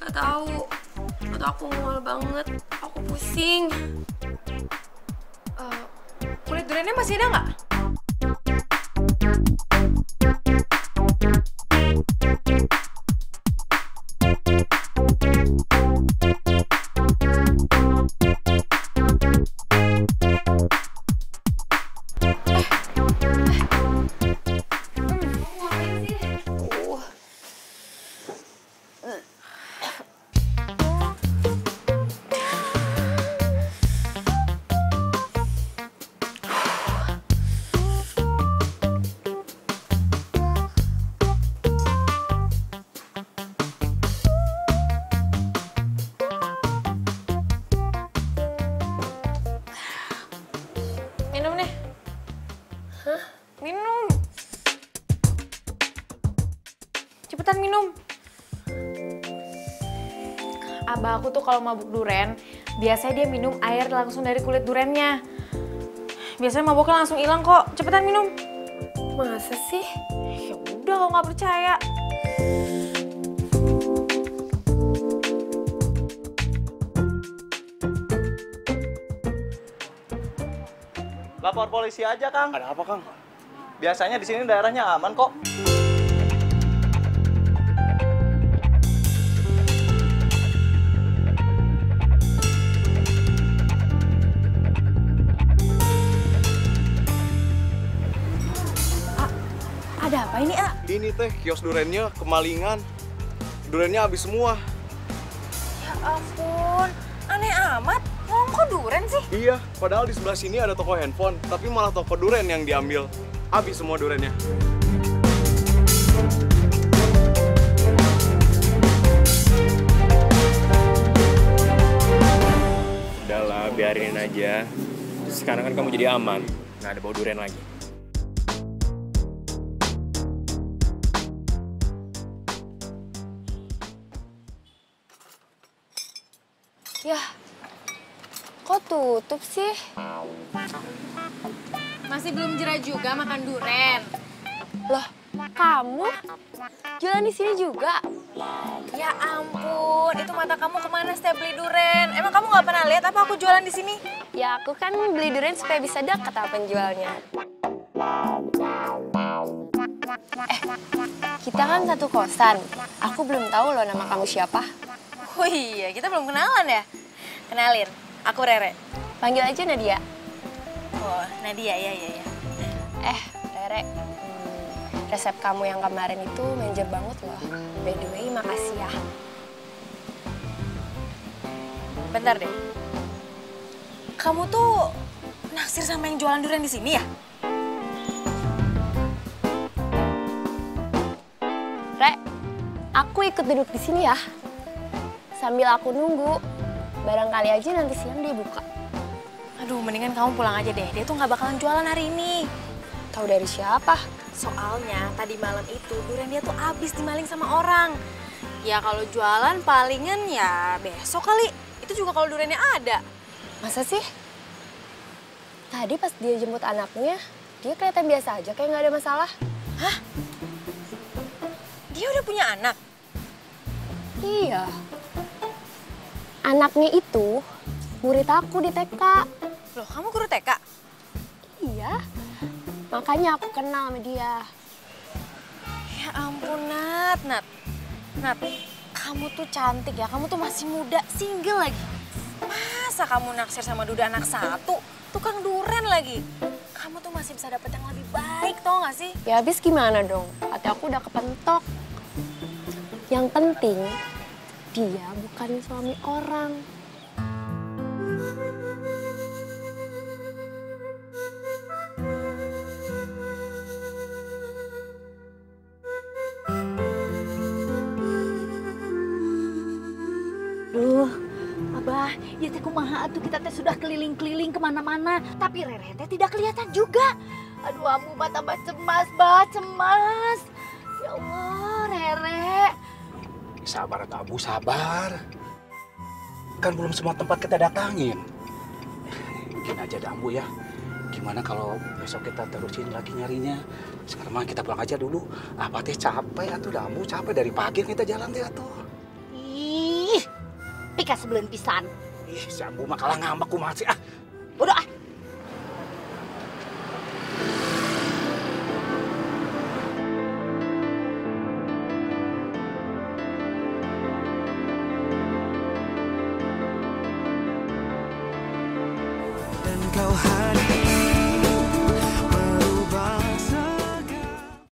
Speaker 13: Gak tahu. Atau aku mual banget. Aku pusing.
Speaker 5: Kulit durennya masih ada nggak? Minum nih. Hah? Minum. Cepetan minum. Abah aku tuh kalau mabuk duren, biasanya dia minum air langsung dari kulit durennya. Biasanya mabuknya langsung hilang kok. Cepetan minum.
Speaker 13: Masa sih?
Speaker 5: Ya udah kalau nggak percaya.
Speaker 11: Lapor polisi aja, Kang. Ada apa, Kang? Biasanya di sini daerahnya aman kok.
Speaker 5: Ada apa ini, A?
Speaker 14: Ini teh kios durennya kemalingan. Durennya habis semua.
Speaker 5: Ya ampun, aneh amat. Ngomong kok duren sih?
Speaker 14: Iya, padahal di sebelah sini ada toko handphone, tapi malah toko duren yang diambil. Habis semua durennya.
Speaker 9: Udahlah, biarin aja. Sekarang kan kamu jadi aman, nggak ada bau duren lagi.
Speaker 13: Yah, kok tutup sih?
Speaker 5: Masih belum jera juga makan duren.
Speaker 13: Loh, kamu jualan di sini juga?
Speaker 5: Ya ampun, itu mata kamu kemana setiap beli duren? Emang kamu nggak pernah lihat apa aku jualan di sini?
Speaker 13: Ya aku kan beli duren supaya bisa dekat sama penjualnya. Kita kan satu kosan. Aku belum tahu loh nama kamu siapa.
Speaker 5: Oh iya, kita belum kenalan ya? Kenalin, aku Rere.
Speaker 13: Panggil aja Nadia.
Speaker 5: Oh, Nadia, ya.
Speaker 13: Rere, resep kamu yang kemarin itu manajer banget loh. By the way, makasih ya.
Speaker 5: Bentar deh. Kamu tuh naksir sama yang jualan durian di sini ya?
Speaker 13: Re, aku ikut duduk di sini ya. Sambil aku nunggu, barangkali aja nanti siang dia buka.
Speaker 5: Aduh, mendingan kamu pulang aja deh. Dia tuh nggak bakalan jualan hari ini.
Speaker 13: Tahu dari siapa?
Speaker 5: Soalnya tadi malam itu durian dia tuh abis dimaling sama orang. Ya kalau jualan palingan ya besok kali. Itu juga kalau duriannya ada.
Speaker 13: Masa sih? Tadi pas dia jemput anaknya, dia kelihatan biasa aja kayak nggak ada masalah.
Speaker 5: Hah? Dia udah punya anak?
Speaker 13: Iya. Anaknya itu murid aku di TK.
Speaker 5: Loh, kamu guru TK?
Speaker 13: Iya. Makanya aku kenal sama dia.
Speaker 5: Ya ampun, Nat. Nat, kamu tuh cantik ya. Kamu tuh masih muda, single lagi. Masa kamu naksir sama duda anak satu? Tukang duren lagi. Kamu tuh masih bisa dapet yang lebih baik, tau gak sih?
Speaker 13: Ya habis gimana dong? Hati aku udah kepentok. Yang penting, dia bukan suami orang.
Speaker 2: Duh, Abah, ya teh kumaha atuh kita teh sudah keliling-keliling kemana-mana, tapi Rere teh tidak kelihatan juga. Aduh, Amu mah tambah cemas, Bah, cemas. Ya Allah, Rere.
Speaker 6: Sabar atuh Abu, sabar. Kan belum semua tempat kita datangin. Mungkin aja dah Ambu ya. Gimana kalau besok kita terusin lagi nyarinya? Sekarang mah kita pulang aja dulu. Apa teh capek atuh dah Ambu, capek dari pagi kita jalan teh atuh.
Speaker 2: Ih, pika sebelen pisan.
Speaker 6: Ih, si Ambu mah kalah ngambek kumaha sih ah.
Speaker 2: Udah ah.
Speaker 8: Dan kau hadir merubah segala.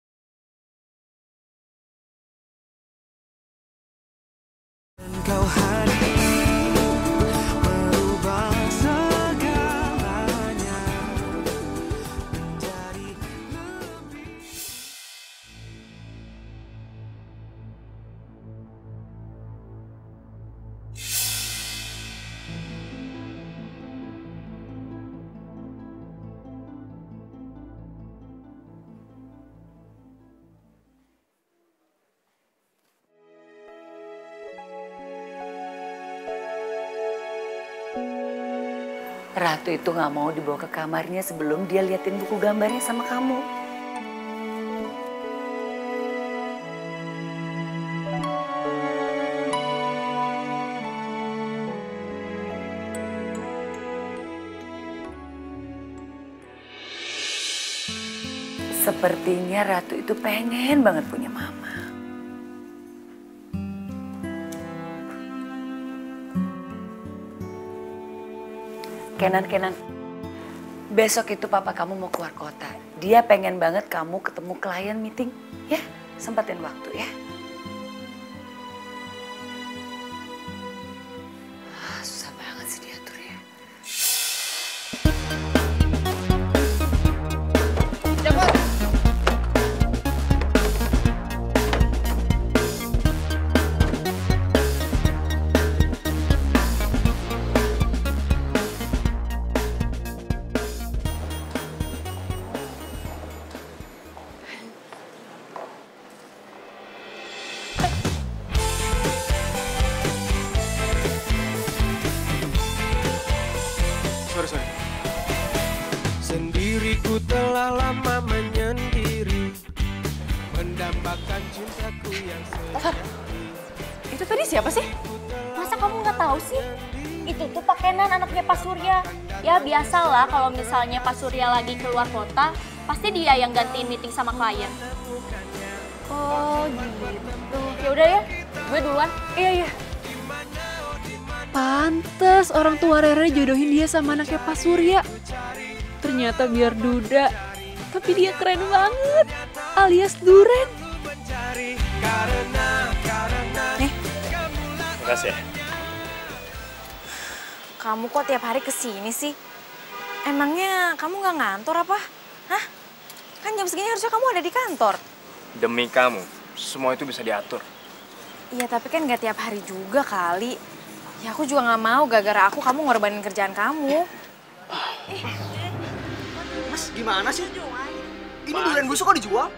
Speaker 8: Dan kau hadir merubah segalanya menjadi lebih.
Speaker 7: Ratu itu nggak mau dibawa ke kamarnya sebelum dia liatin buku gambarnya sama kamu. Sepertinya Ratu itu pengen banget punya mama. Kenan, besok itu papa kamu mau keluar kota. Dia pengen banget kamu ketemu klien meeting. Ya, sempatin waktu ya. Susah banget sih diatur ya.
Speaker 2: Cepet.
Speaker 14: Sorry.
Speaker 8: Sendiriku telah lama menyendiri, mendambakan cintaku yang sejati.
Speaker 1: Itu tadi siapa sih?
Speaker 5: Masa kamu nggak tahu sih? Itu tuh Pak Kenan, anaknya Pak Surya. Ya biasalah kalau misalnya Pak Surya lagi keluar kota, pasti dia yang gantiin meeting sama klien. Oh gitu. Ya udah ya, gue duluan.
Speaker 1: Iya. Pantes orang tua Rere jodohin dia sama anaknya Pak Surya. Ternyata biar duda, tapi dia keren banget, alias duren.
Speaker 5: Nih,
Speaker 9: Makasih ya.
Speaker 5: kamu kok tiap hari kesini sih? Emangnya kamu nggak ngantor apa? Hah? Kan jam segini harusnya kamu ada di kantor.
Speaker 9: Demi kamu, semua itu bisa diatur.
Speaker 5: Iya, tapi kan nggak tiap hari juga kali. Ya aku juga nggak mau gara-gara kamu ngorbanin kerjaan kamu.
Speaker 11: Mas, gimana sih? Ini durian busuk kok dijual?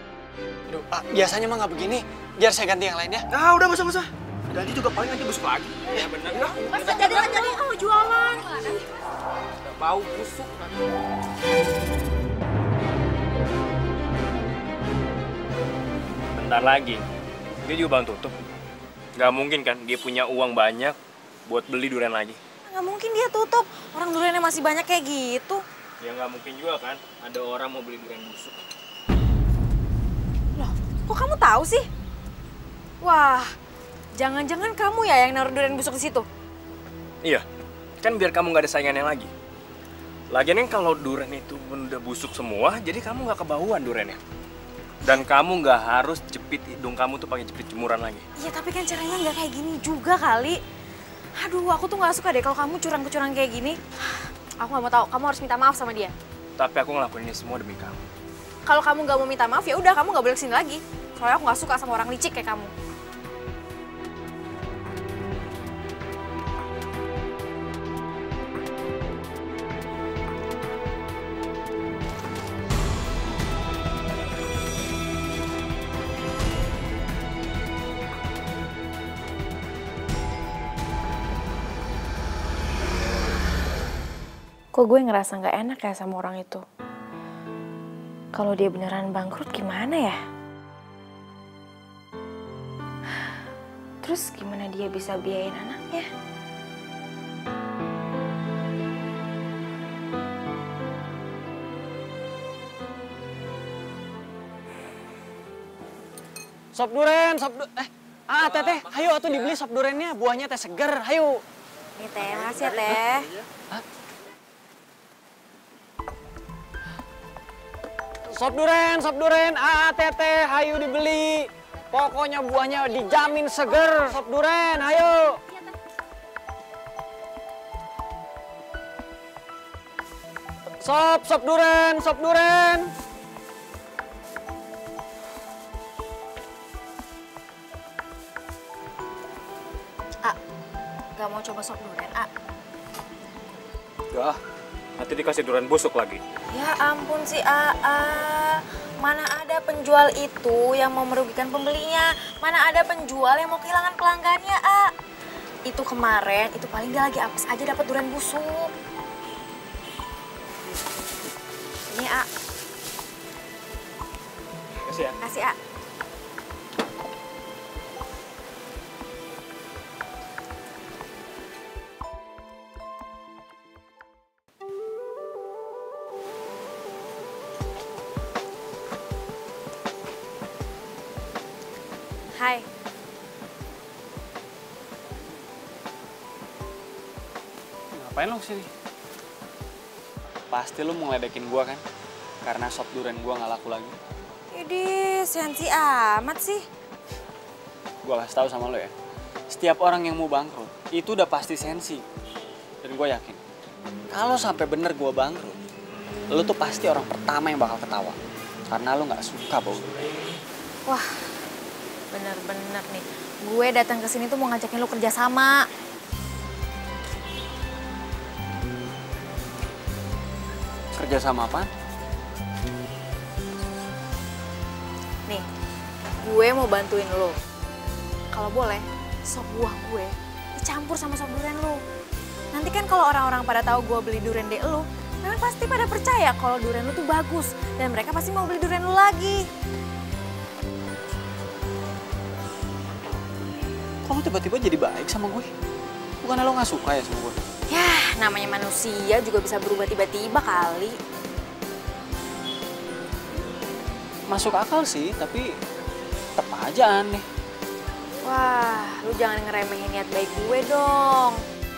Speaker 11: Aduh, Pak, biasanya mah nggak begini. Biar saya ganti yang lain ya.
Speaker 14: Nah, udah masa. Ganti juga paling nanti busuk lagi.
Speaker 9: Iya benar.
Speaker 2: Mas, jadi oh jualan.
Speaker 9: Bau busuk. Bentar lagi, dia juga bantu tutup. Gak mungkin kan dia punya uang banyak buat beli durian lagi.
Speaker 5: Nggak mungkin dia tutup. Orang duriannya masih banyak kayak gitu.
Speaker 9: Ya nggak mungkin juga kan ada orang mau beli durian busuk.
Speaker 5: Loh, kok kamu tahu sih? Wah, jangan-jangan kamu ya yang naruh durian busuk di situ?
Speaker 9: Iya, kan biar kamu nggak ada saingannya lagi. Lagian kan kalau durian itu udah busuk semua, jadi kamu nggak kebauan duriannya. Dan kamu nggak harus jepit hidung kamu tuh pakai jepit jemuran lagi.
Speaker 5: Iya, tapi kan caranya nggak kayak gini juga kali. Aduh, aku tuh nggak suka deh kalau kamu curang-curang kayak gini. Aku nggak mau tahu, kamu harus minta maaf sama dia.
Speaker 9: Tapi aku ngelakuin ini semua demi kamu.
Speaker 5: Kalau kamu nggak mau minta maaf, ya udah kamu nggak boleh kesini lagi. Soalnya aku nggak suka sama orang licik kayak kamu. Kok gue ngerasa nggak enak ya sama orang itu. Kalau dia beneran bangkrut gimana ya? Terus gimana dia bisa biayain anaknya?
Speaker 11: Sop duren, teteh, ayo atuh dibeli sop durennya, buahnya teh seger, ayo.
Speaker 5: Nih teh, makasih ya teh.
Speaker 11: Sop duren, teteh, ayo dibeli. Pokoknya buahnya dijamin seger, sop duren, ayo. Sop duren.
Speaker 5: Gak mau coba sop duren,
Speaker 10: Enggak, nanti dikasih durian busuk lagi.
Speaker 5: Ya ampun si Aa. Mana ada penjual itu yang mau merugikan pembelinya. Mana ada penjual yang mau kehilangan pelanggannya, Itu kemarin, itu paling dia lagi apes aja dapat durian busuk. Ini,
Speaker 11: Kasih ya.
Speaker 5: Kasih, Hai.
Speaker 3: Ngapain lo kesini? Pasti lo mau ngeledekin gua kan? Karena sop durian gua nggak laku lagi.
Speaker 5: Idih, sensi amat sih.
Speaker 3: Gua kasih tahu sama lo ya. Setiap orang yang mau bangkrut, itu udah pasti sensi. Dan gua yakin, kalau sampai bener gua bangkrut, lo tuh pasti orang pertama yang bakal ketawa. Karena lo nggak suka bau durian.
Speaker 5: Wah, bener-bener nih. Gue datang ke sini tuh mau ngajakin lu kerja sama.
Speaker 3: Kerja sama apa?
Speaker 5: Nih, gue mau bantuin lo. Kalau boleh, sop buah gue dicampur sama sop durian lo. Nanti kan kalau orang-orang pada tahu gue beli durian di lo, mereka pasti pada percaya kalau durian lo tuh bagus. Dan mereka pasti mau beli durian lo lagi.
Speaker 3: Kok lo tiba-tiba jadi baik sama gue? Bukannya lo nggak suka ya sama gue?
Speaker 5: Yah, namanya manusia juga bisa berubah tiba-tiba kali.
Speaker 3: Masuk akal sih, tapi tetap aja aneh.
Speaker 5: Wah, lu jangan ngeremehin niat baik gue dong.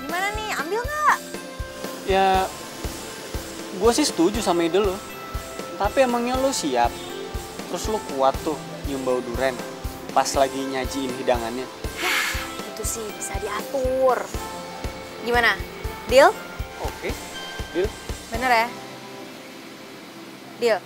Speaker 5: Gimana nih, ambil nggak?
Speaker 3: Ya, gue sih setuju sama ide lo. Tapi emangnya lo siap? Terus lo kuat tuh nyium bau duren pas lagi nyajiin hidangannya?
Speaker 5: Itu sih bisa diatur. Gimana? Deal?
Speaker 3: Oke, deal.
Speaker 5: Bener ya? Deal.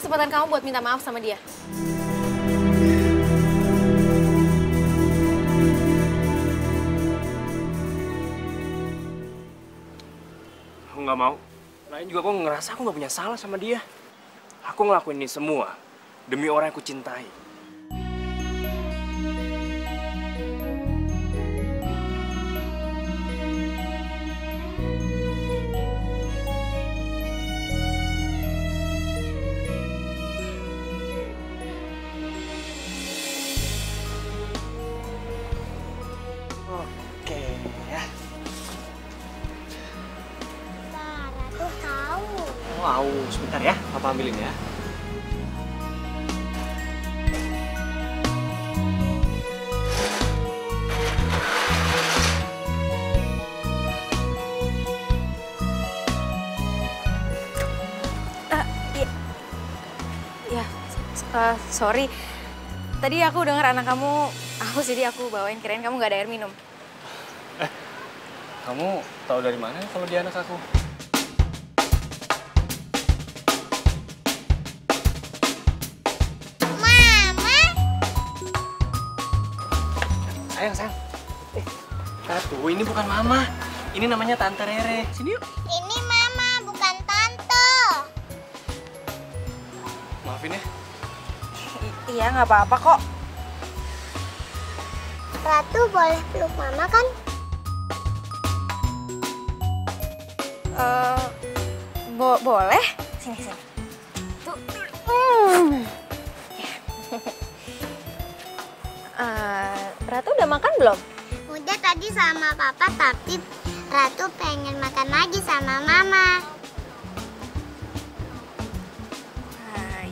Speaker 5: kesempatan kamu buat minta maaf sama dia.
Speaker 9: Aku nggak mau. Lain juga aku ngerasa aku nggak punya salah sama dia. Aku ngelakuin ini semua demi orang yang aku cintai.
Speaker 3: Oke ya.
Speaker 12: Ratu tahu.
Speaker 3: Wow, sebentar ya, Papa ambilin ya.
Speaker 5: Sorry. Tadi aku dengar anak kamu haus, jadi aku bawain, kirain kamu nggak ada air minum.
Speaker 3: Kamu tahu dari mana kalau dia anak aku?
Speaker 12: Mama.
Speaker 3: Sayang. Ratu, ini bukan Mama. Ini namanya Tante Rere. Sini yuk.
Speaker 12: Ini Mama, bukan Tante.
Speaker 3: Maafin ya.
Speaker 5: Iya, nggak apa-apa kok.
Speaker 12: Ratu boleh peluk Mama kan?
Speaker 5: Boleh. Sini. Tuh. Ratu udah makan belum?
Speaker 12: Udah tadi sama Papa, tapi Ratu pengen makan lagi sama Mama.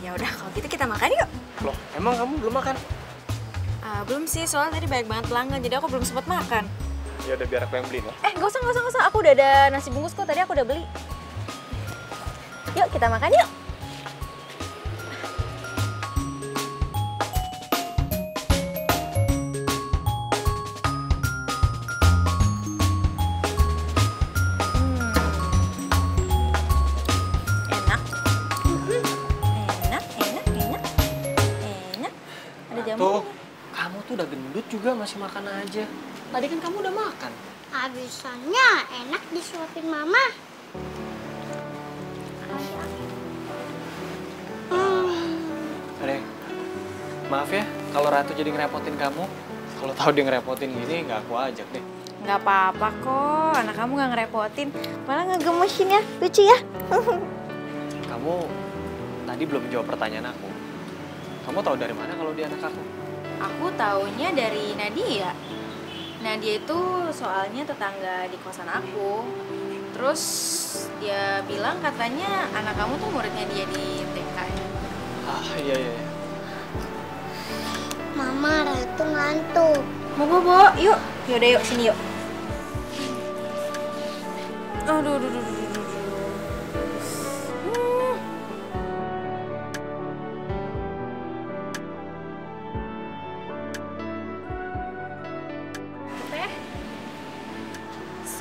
Speaker 5: Ya udah, kalau gitu kita makan yuk.
Speaker 3: Loh, emang kamu belum makan?
Speaker 5: Belum sih, soalnya tadi banyak banget pelanggan, jadi aku belum sempat makan.
Speaker 3: Ya udah biar aku yang beliin ya.
Speaker 5: Nggak usah. Aku udah ada nasi bungkus kok, tadi aku udah beli. Yuk, kita makan yuk. Enak. Ada jamu.
Speaker 3: Tuh, kamu tuh udah gendut juga masih makan aja. Tadi kan kamu udah makan.
Speaker 12: Habisannya enak disuapin Mama.
Speaker 3: Adek, maaf ya kalau Ratu jadi ngerepotin kamu. Kalau tahu dia ngerepotin gini, nggak aku ajak deh.
Speaker 5: Nggak apa-apa kok, anak kamu nggak ngerepotin. Malah ngegemesin ya, lucu ya.
Speaker 3: Kamu tadi belum jawab pertanyaan aku. Kamu tahu dari mana kalau dia anak aku?
Speaker 5: Aku taunya dari Nadia. Nadia itu soalnya tetangga di kosan aku. Terus dia bilang katanya anak kamu tuh muridnya dia di TK.
Speaker 3: Iya.
Speaker 12: Mama, Ratu ngantuk.
Speaker 5: Mau bobo, yuk. Yaudah yuk, sini yuk. Aduh.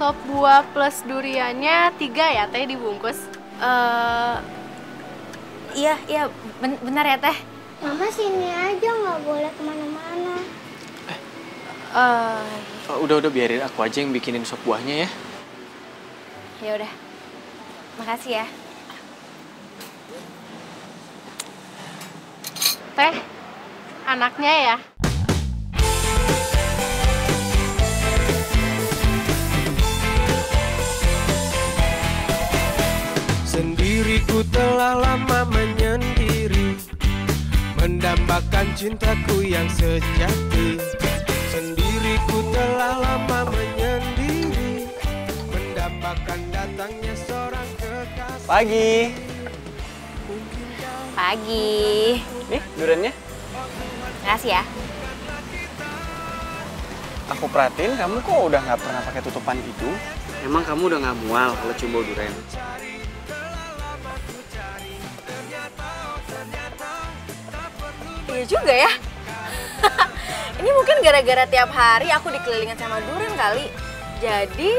Speaker 1: Sop buah plus duriannya 3 ya teh dibungkus?
Speaker 5: Iya, benar ya teh.
Speaker 12: Mama sini aja, nggak boleh kemana-mana.
Speaker 3: Udah biarin aku aja yang bikinin sop buahnya ya.
Speaker 5: Ya udah. Makasih ya.
Speaker 1: Teh, anaknya ya?
Speaker 8: Sendiri ku telah lama menyendiri, mendambakan cintaku yang sejati. Sendiri ku telah lama menyendiri, mendambakan datangnya seorang kekasih.
Speaker 5: Pagi.
Speaker 3: Nih, duriannya.
Speaker 5: Makasih ya.
Speaker 3: Aku perhatiin kamu kok udah nggak pernah pakai tutupan itu. Emang kamu udah nggak mual kalau cium bau durian?
Speaker 5: Iya juga ya. Ini mungkin gara-gara tiap hari aku dikelilingin sama durian kali. Jadi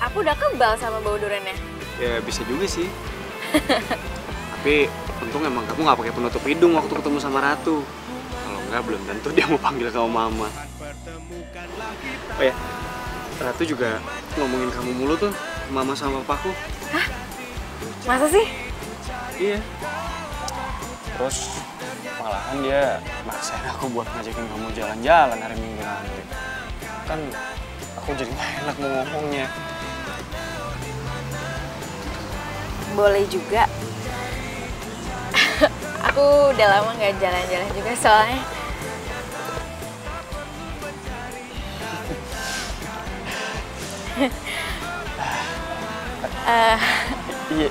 Speaker 5: aku udah kebal sama bau duriannya.
Speaker 3: Ya bisa juga sih.
Speaker 11: Tapi untung emang kamu nggak pakai penutup hidung waktu ketemu sama Ratu. Kalau nggak belum tentu dia mau panggil kamu mama. Oh ya, Ratu juga ngomongin kamu mulu tuh, mama sama papaku.
Speaker 5: Hah? Masa sih?
Speaker 11: Iya. Terus malahan dia maksain aku buat ngajakin kamu jalan-jalan hari Minggu nanti. Kan aku jadi nggak enak mau ngomongnya.
Speaker 5: Boleh juga. Aku udah lama nggak jalan-jalan juga soalnya.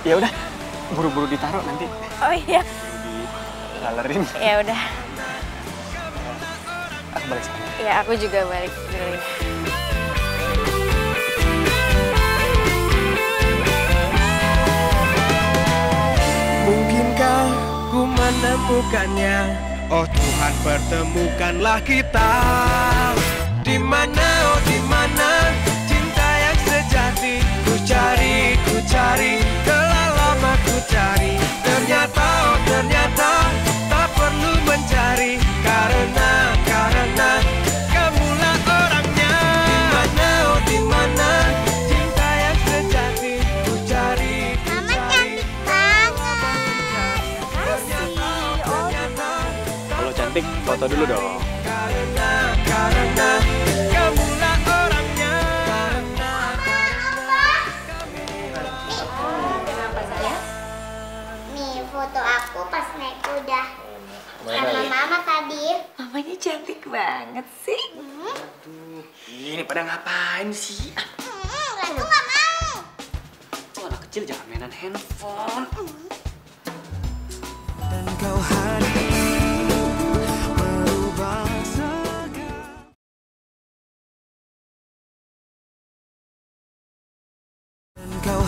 Speaker 11: Ya udah, buru-buru ditaruh nanti.
Speaker 5: Oh iya.
Speaker 11: Dilalerin.
Speaker 5: Ya udah.
Speaker 11: Aku balik sana.
Speaker 5: Ya aku juga balik dulu.
Speaker 8: Mungkinkah ku menemukannya? Oh Tuhan, pertemukanlah kita. Di mana, oh di mana cinta yang sejati? Ku cari, telah lama ku cari. Ternyata, oh ternyata tak perlu mencari. Karena kamulah orangnya. Di mana, oh di mana cinta yang sejati? Ku cari.
Speaker 12: Mama cantik banget.
Speaker 11: Kalau cantik, foto dulu dong.
Speaker 8: Karena kamulah orangnya.
Speaker 12: Kenapa sayang? Nih foto aku pas naik kuda. Sama mama tadi.
Speaker 7: Mamanya cantik banget sih.
Speaker 11: Ini pada ngapain sih?
Speaker 12: Ratu nggak mau.
Speaker 11: Tuh anak kecil jangan mainan handphone.
Speaker 8: Dan kau hadir merubah segala. Dan kau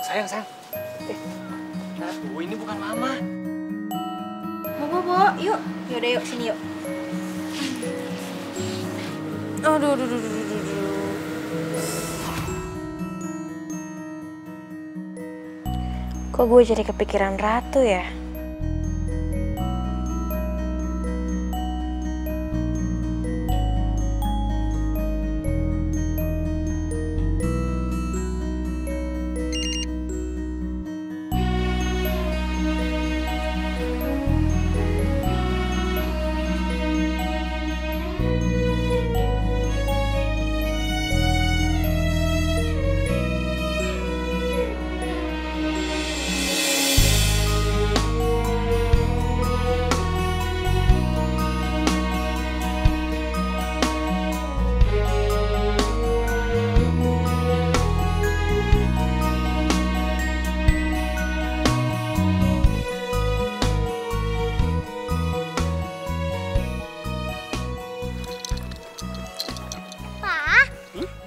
Speaker 11: Sayang. Ratu, ini bukan mama.
Speaker 5: Bobo, yuk. Yaudah yuk, sini yuk. Aduh. Kok gue jadi kepikiran Ratu ya?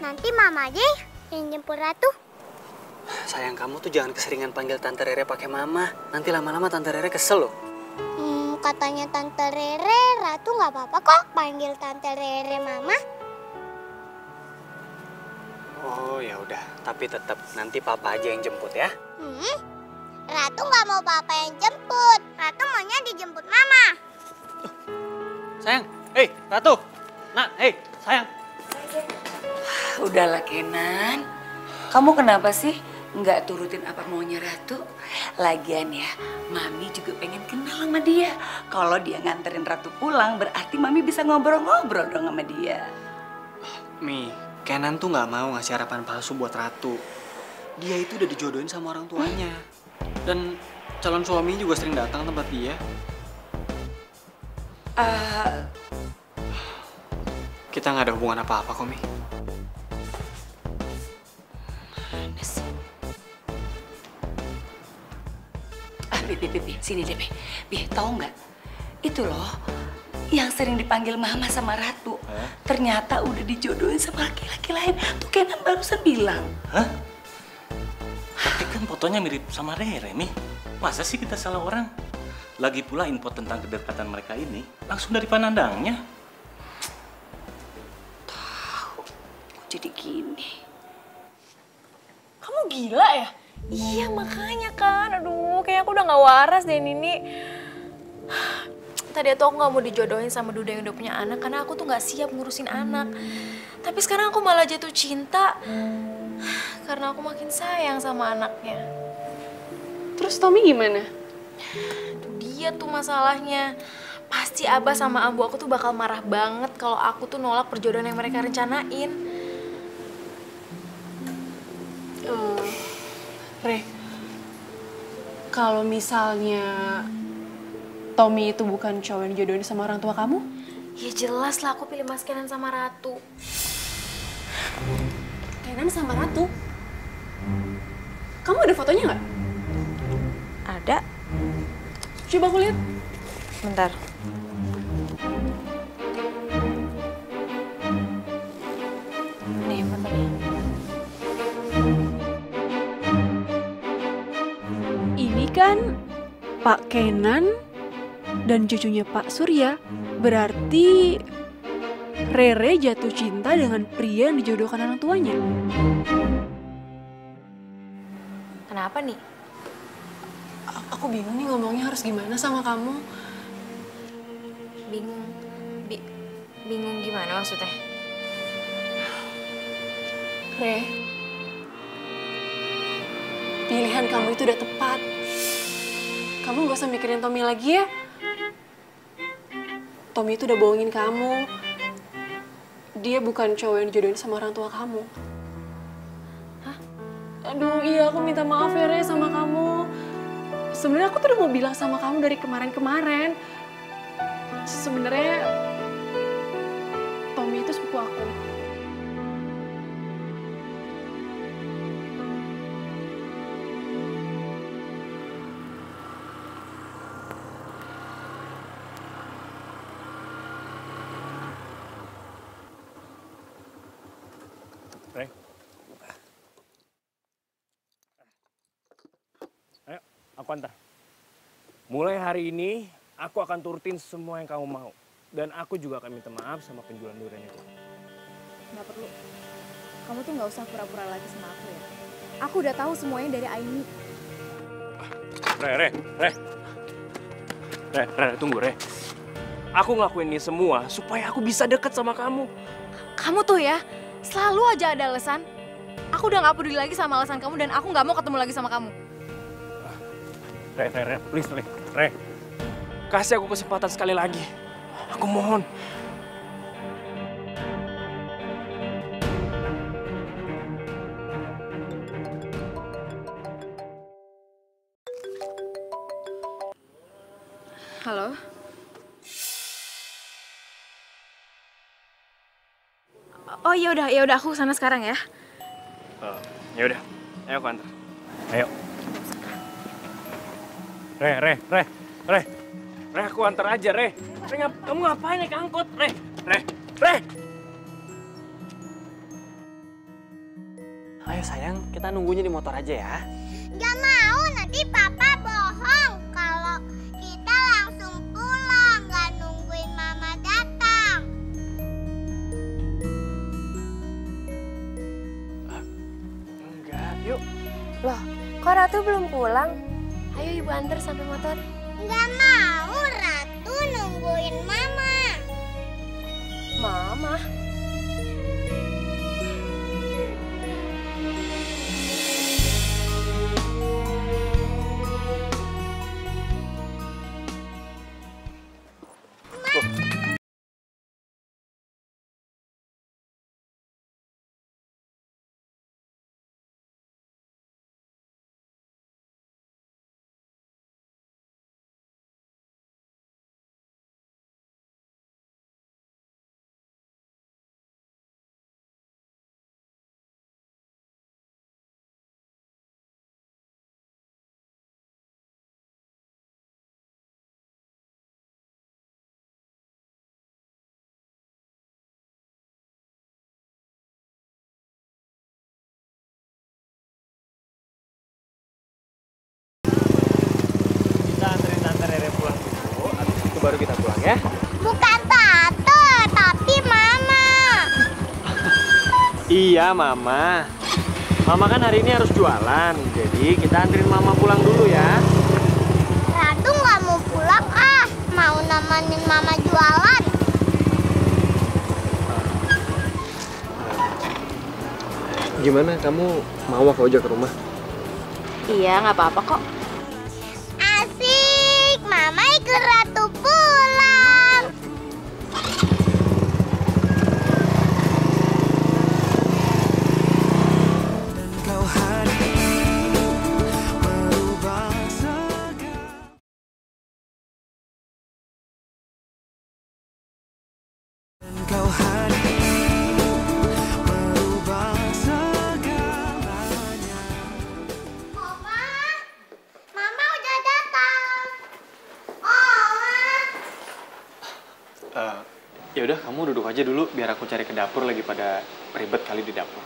Speaker 12: Nanti mama aja yang jemput Ratu.
Speaker 11: Sayang, kamu tuh jangan keseringan panggil Tante Rere pakai mama. Nanti lama-lama Tante Rere kesel loh.
Speaker 12: Katanya Tante Rere, Ratu nggak apa-apa kok panggil Tante Rere mama.
Speaker 11: Oh ya udah, tapi tetap nanti papa aja yang jemput ya.
Speaker 12: Ratu nggak mau papa yang jemput. Ratu maunya dijemput mama.
Speaker 11: Sayang, hei Ratu. Nak, hei sayang.
Speaker 7: Udahlah Kenan, kamu kenapa sih nggak turutin apa maunya Ratu? Lagian ya, Mami juga pengen kenal sama dia. Kalau dia nganterin Ratu pulang, berarti Mami bisa ngobrol-ngobrol dong sama dia.
Speaker 3: Mi, Kenan tuh nggak mau ngasih harapan palsu buat Ratu. Dia itu udah dijodohin sama orang tuanya. Dan calon suami juga sering datang tempat dia. Kita nggak ada hubungan apa-apa kok, Mi.
Speaker 7: Bi, sini deh, Bi, tahu nggak? Itu loh, yang sering dipanggil Mama sama Ratu, ternyata udah dijodohin sama laki-laki lain. Tuh Kenan barusan bilang.
Speaker 10: Hah? Tapi kan fotonya mirip sama Rere, Mi. Masa sih kita salah orang? Lagi pula info tentang kedekatan mereka ini langsung dari panandangnya.
Speaker 13: Kok jadi gini?
Speaker 5: Kamu gila ya? Iya makanya kan, aduh kayaknya aku udah gak waras deh Nini. Tadi tuh aku gak mau dijodohin sama Duda yang udah punya anak karena aku tuh gak siap ngurusin anak. Tapi sekarang aku malah jatuh cinta karena aku makin sayang sama anaknya.
Speaker 1: Terus Tommy gimana?
Speaker 5: Dia tuh masalahnya. Pasti Abah sama Ambu aku tuh bakal marah banget kalau aku tuh nolak perjodohan yang mereka rencanain.
Speaker 1: Re, kalau misalnya Tommy itu bukan cowok yang dijodohin sama orang tua kamu?
Speaker 5: Ya jelas lah aku pilih Mas Kenan sama Ratu.
Speaker 1: Kenan sama Ratu? Kamu ada fotonya nggak?
Speaker 5: Ada.
Speaker 1: Coba aku lihat.
Speaker 5: Bentar. Nih fotonya.
Speaker 1: Ini kan Pak Kenan dan cucunya Pak Surya. Berarti Rere jatuh cinta dengan pria yang dijodohkan orang tuanya.
Speaker 5: Kenapa nih?
Speaker 1: Aku bingung nih ngomongnya harus gimana sama kamu.
Speaker 5: Bingung. Bingung gimana maksudnya?
Speaker 1: Re, pilihan kamu itu udah tepat. Kamu gak usah mikirin Tommy lagi ya. Tommy itu udah bohongin kamu. Dia bukan cowok yang dijodohin sama orang tua kamu.
Speaker 5: Hah?
Speaker 1: Aduh, iya aku minta maaf ya Re sama kamu. Sebenarnya aku tuh udah mau bilang sama kamu dari kemarin-kemarin. Sebenarnya Tommy itu sepupu aku.
Speaker 9: Re. Ayo, aku antar. Mulai hari ini, aku akan turutin semua yang kamu mau. Dan aku juga akan minta maaf sama penjualan durian itu.
Speaker 15: Nggak perlu. Kamu tuh nggak usah pura-pura lagi sama aku ya. Aku udah tahu semuanya dari Aini.
Speaker 9: Re, tunggu, Re. Aku ngelakuin ini semua supaya aku bisa deket sama kamu.
Speaker 5: Kamu tuh ya, selalu aja ada alasan. Aku udah gak peduli lagi sama alasan kamu dan aku gak mau ketemu lagi sama kamu.
Speaker 9: Re, please, Re. Kasih aku kesempatan sekali lagi. Aku mohon.
Speaker 5: Halo? Oh ya udah aku kesana sekarang ya.
Speaker 9: Ya udah, ayo aku antar. Ayo. Re, aku antar aja, Re. Kamu ngapain naik angkot, Re?
Speaker 11: Ayo sayang, kita nunggunya di motor aja ya.
Speaker 12: Gak mau, nanti papa bohong kalau kita langsung pulang, gak nungguin mama datang.
Speaker 11: Enggak, yuk.
Speaker 13: Loh, kok Ratu belum pulang? Ayo ibu antar sampai motor.
Speaker 12: Gak mau, Ratu nungguin mama.
Speaker 13: Mama?
Speaker 11: baru kita pulang ya.
Speaker 12: Bukan Tante, tapi Mama.
Speaker 11: Iya, Mama. Mama kan hari ini harus jualan, jadi kita anterin Mama pulang dulu ya.
Speaker 12: Ratu nggak mau pulang ah, mau nemenin Mama jualan.
Speaker 11: Gimana, kamu mau aku ajak ke rumah?
Speaker 5: Iya, nggak apa-apa kok.
Speaker 12: Asik, Mama ikut Ratu pulang.
Speaker 8: Kau hadir merubah kau hadir merubah segalanya.
Speaker 12: Mama udah datang.
Speaker 11: Ya udah, kamu duduk aja dulu biar aku cari ke dapur, lagi pada ribet kali di dapur.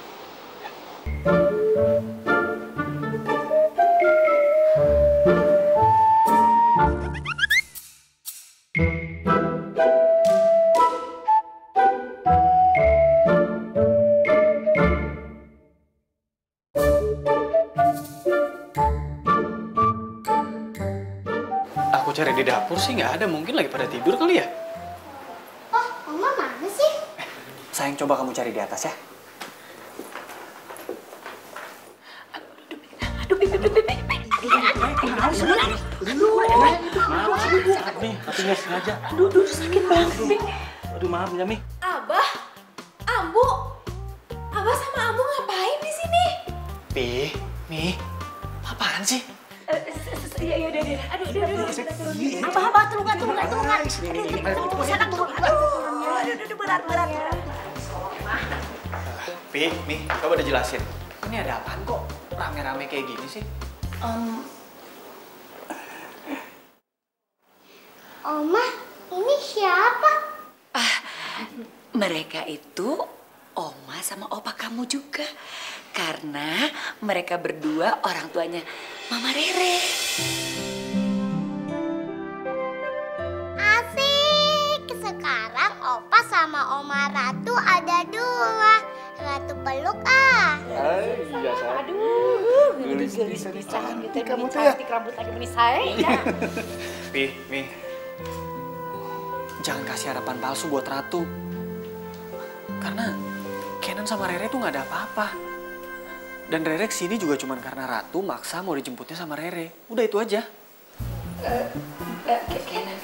Speaker 11: Aku cari di dapur sih nggak ada, mungkin lagi pada tidur kali ya.
Speaker 12: Oh, Mama mana sih?
Speaker 3: Sayang, coba kamu cari di atas ya.
Speaker 10: Maaf nih, tapi nggak sengaja. Aduh, sakit banget nih. Aduh, maaf ya, Mi.
Speaker 5: Abah, Ambu, Abah sama Ambu ngapain di sini?
Speaker 3: Mi, apaan sih?
Speaker 2: Iya, udah. Aduh. Abah, turun. Aduh, berat.
Speaker 3: Mi, coba udah jelasin. Ini ada apaan kok rame-rame kayak gini sih?
Speaker 12: Oma, ini siapa?
Speaker 7: Mereka itu Oma sama Opa kamu juga. Karena mereka berdua orang tuanya Mama Rere.
Speaker 12: Asik, sekarang Opa sama Oma Ratu ada dua. Ratu peluk ah.
Speaker 6: Iya, sayang.
Speaker 2: Aduh, gelis-gelisan gitu. Kamu tuh ya. Rambut lagi menisai.
Speaker 3: Mi, jangan kasih harapan palsu buat Ratu. Karena Kenan sama Rere tuh nggak ada apa-apa. Dan Rere kesini juga cuman karena Ratu maksa mau dijemputnya sama Rere. Udah itu aja.
Speaker 7: Kenan.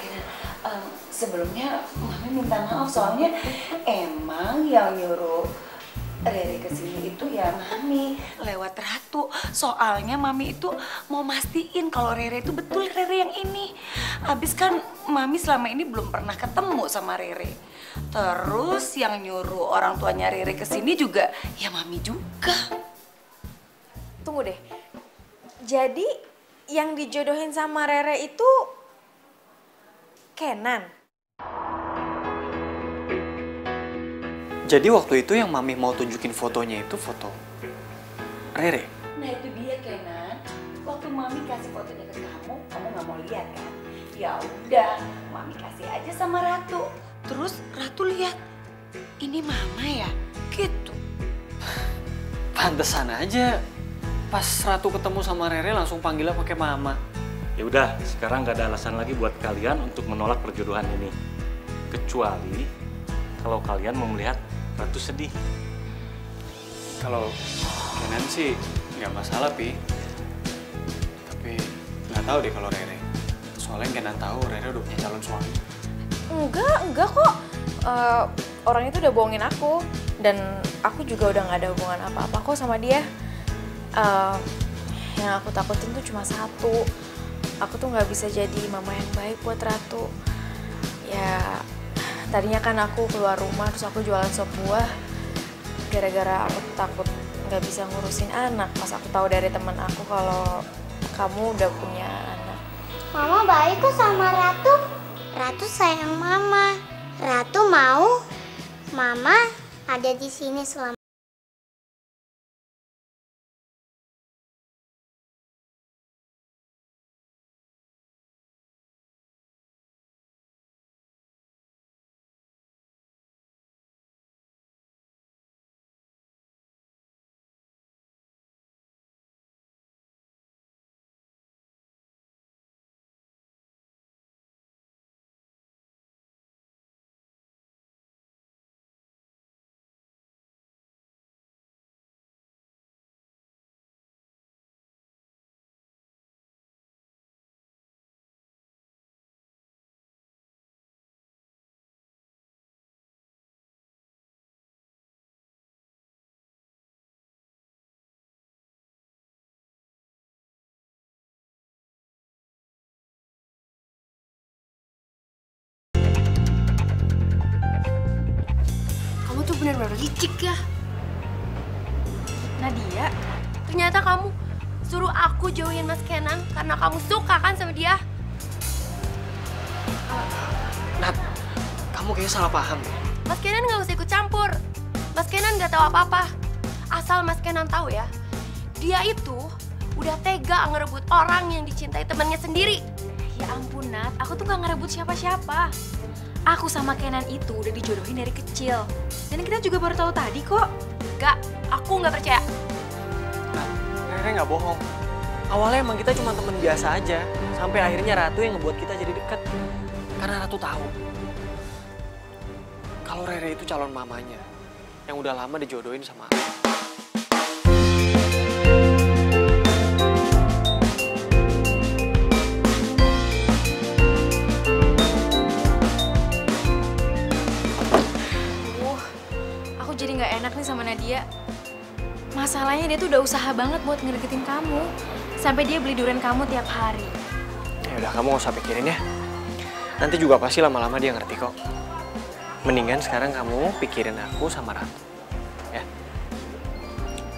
Speaker 7: Sebelumnya Mami minta maaf soalnya emang yang nyuruh Rere kesini itu ya Mami lewat Ratu. Soalnya Mami itu mau mastiin kalau Rere itu betul Rere yang ini. Habis kan Mami selama ini belum pernah ketemu sama Rere. Terus yang nyuruh orang tuanya Rere kesini juga ya Mami juga.
Speaker 5: Tunggu deh. Jadi yang dijodohin sama Rere itu Kenan.
Speaker 3: Jadi waktu itu yang Mami mau tunjukin fotonya itu foto Rere.
Speaker 7: Nah itu dia Kenan. Waktu Mami kasih fotonya ke kamu nggak mau lihat kan? Ya udah, Mami kasih aja sama Ratu. Terus Ratu lihat, ini Mama ya, gitu.
Speaker 3: Pantesan aja pas Ratu ketemu sama Rere langsung panggilnya pakai Mama.
Speaker 10: Ya udah, sekarang nggak ada alasan lagi buat kalian untuk menolak perjodohan ini. Kecuali kalau kalian mau melihat Ratu sedih.
Speaker 11: Kalau Kenan sih nggak masalah, Pi. Tapi nggak tahu deh kalau Rere. Soalnya Kenan tahu Rere udah punya calon suami.
Speaker 5: Enggak kok. Orang itu udah bohongin aku. Dan aku juga udah nggak ada hubungan apa-apa kok sama dia. Yang aku takutin tuh cuma satu. Aku tuh nggak bisa jadi mama yang baik buat Ratu. Ya, tadinya kan aku keluar rumah terus aku jualan sop buah. Gara-gara aku takut nggak bisa ngurusin anak. Pas aku tahu dari teman aku kalau kamu udah punya anak.
Speaker 12: Mama baik kok sama Ratu. Ratu sayang Mama. Ratu mau Mama ada di sini selama
Speaker 13: licik ya.
Speaker 5: Nadia,
Speaker 13: Ternyata kamu suruh aku jauhin Mas Kenan karena kamu suka kan sama dia?
Speaker 3: Nat, kamu kayaknya salah paham deh.
Speaker 13: Mas Kenan nggak usah ikut campur. Mas Kenan nggak tahu apa-apa. Asal Mas Kenan tahu ya, dia itu udah tega ngerebut orang yang dicintai temannya sendiri.
Speaker 5: ya ampun Nat, aku tuh gak ngerebut siapa-siapa. Aku sama Kenan itu udah dijodohin dari kecil. Dan kita juga baru tahu tadi kok.
Speaker 13: Gak, aku nggak percaya.
Speaker 3: Rere nggak bohong. Awalnya emang kita cuma teman biasa aja. Sampai akhirnya Ratu yang ngebuat kita jadi deket. Karena Ratu tahu kalau Rere itu calon mamanya yang udah lama dijodohin sama aku.
Speaker 5: Aku jadi gak enak nih sama Nadia. Masalahnya dia tuh udah usaha banget buat ngedeketin kamu. Sampai dia beli durian kamu tiap hari.
Speaker 3: Ya udah, kamu gak usah pikirin ya. Nanti juga pasti lama-lama dia ngerti kok. Mendingan sekarang kamu pikirin aku sama Ratu. Ya.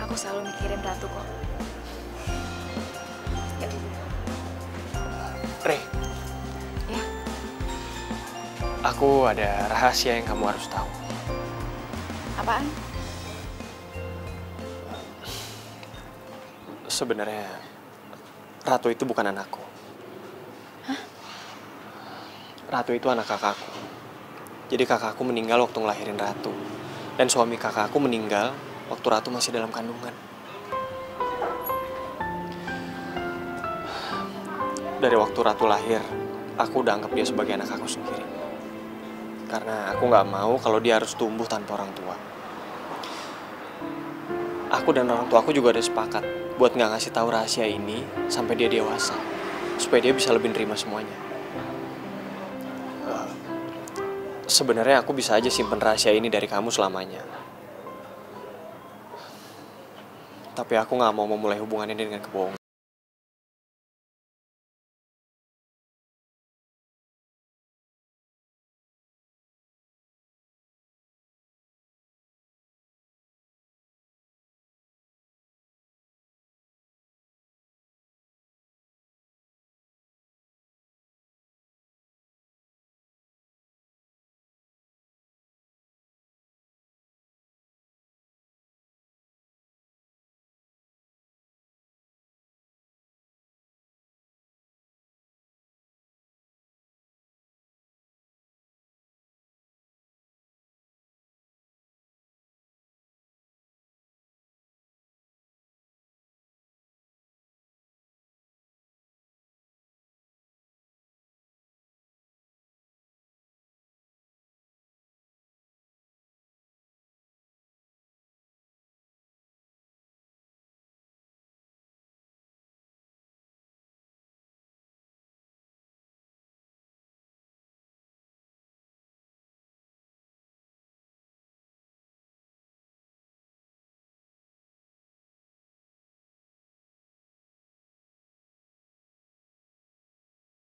Speaker 5: Aku selalu mikirin Ratu kok. Ya.
Speaker 3: Re.
Speaker 5: Ya.
Speaker 3: Aku ada rahasia yang kamu harus tahu.
Speaker 5: Apaan?
Speaker 3: Sebenarnya Ratu itu bukan anakku.
Speaker 5: Hah?
Speaker 3: Ratu itu anak kakakku. Jadi kakakku meninggal waktu ngelahirin Ratu. Dan suami kakakku meninggal waktu Ratu masih dalam kandungan. Dari waktu Ratu lahir, aku udah anggap dia sebagai anak aku sendiri. Karena aku nggak mau kalau dia harus tumbuh tanpa orang tua. Aku dan orang tua aku juga udah sepakat buat nggak ngasih tahu rahasia ini sampai dia dewasa, supaya dia bisa lebih nerima semuanya. Sebenarnya aku bisa aja simpen rahasia ini dari kamu selamanya. Tapi aku nggak mau memulai hubungan ini dengan kebohongan.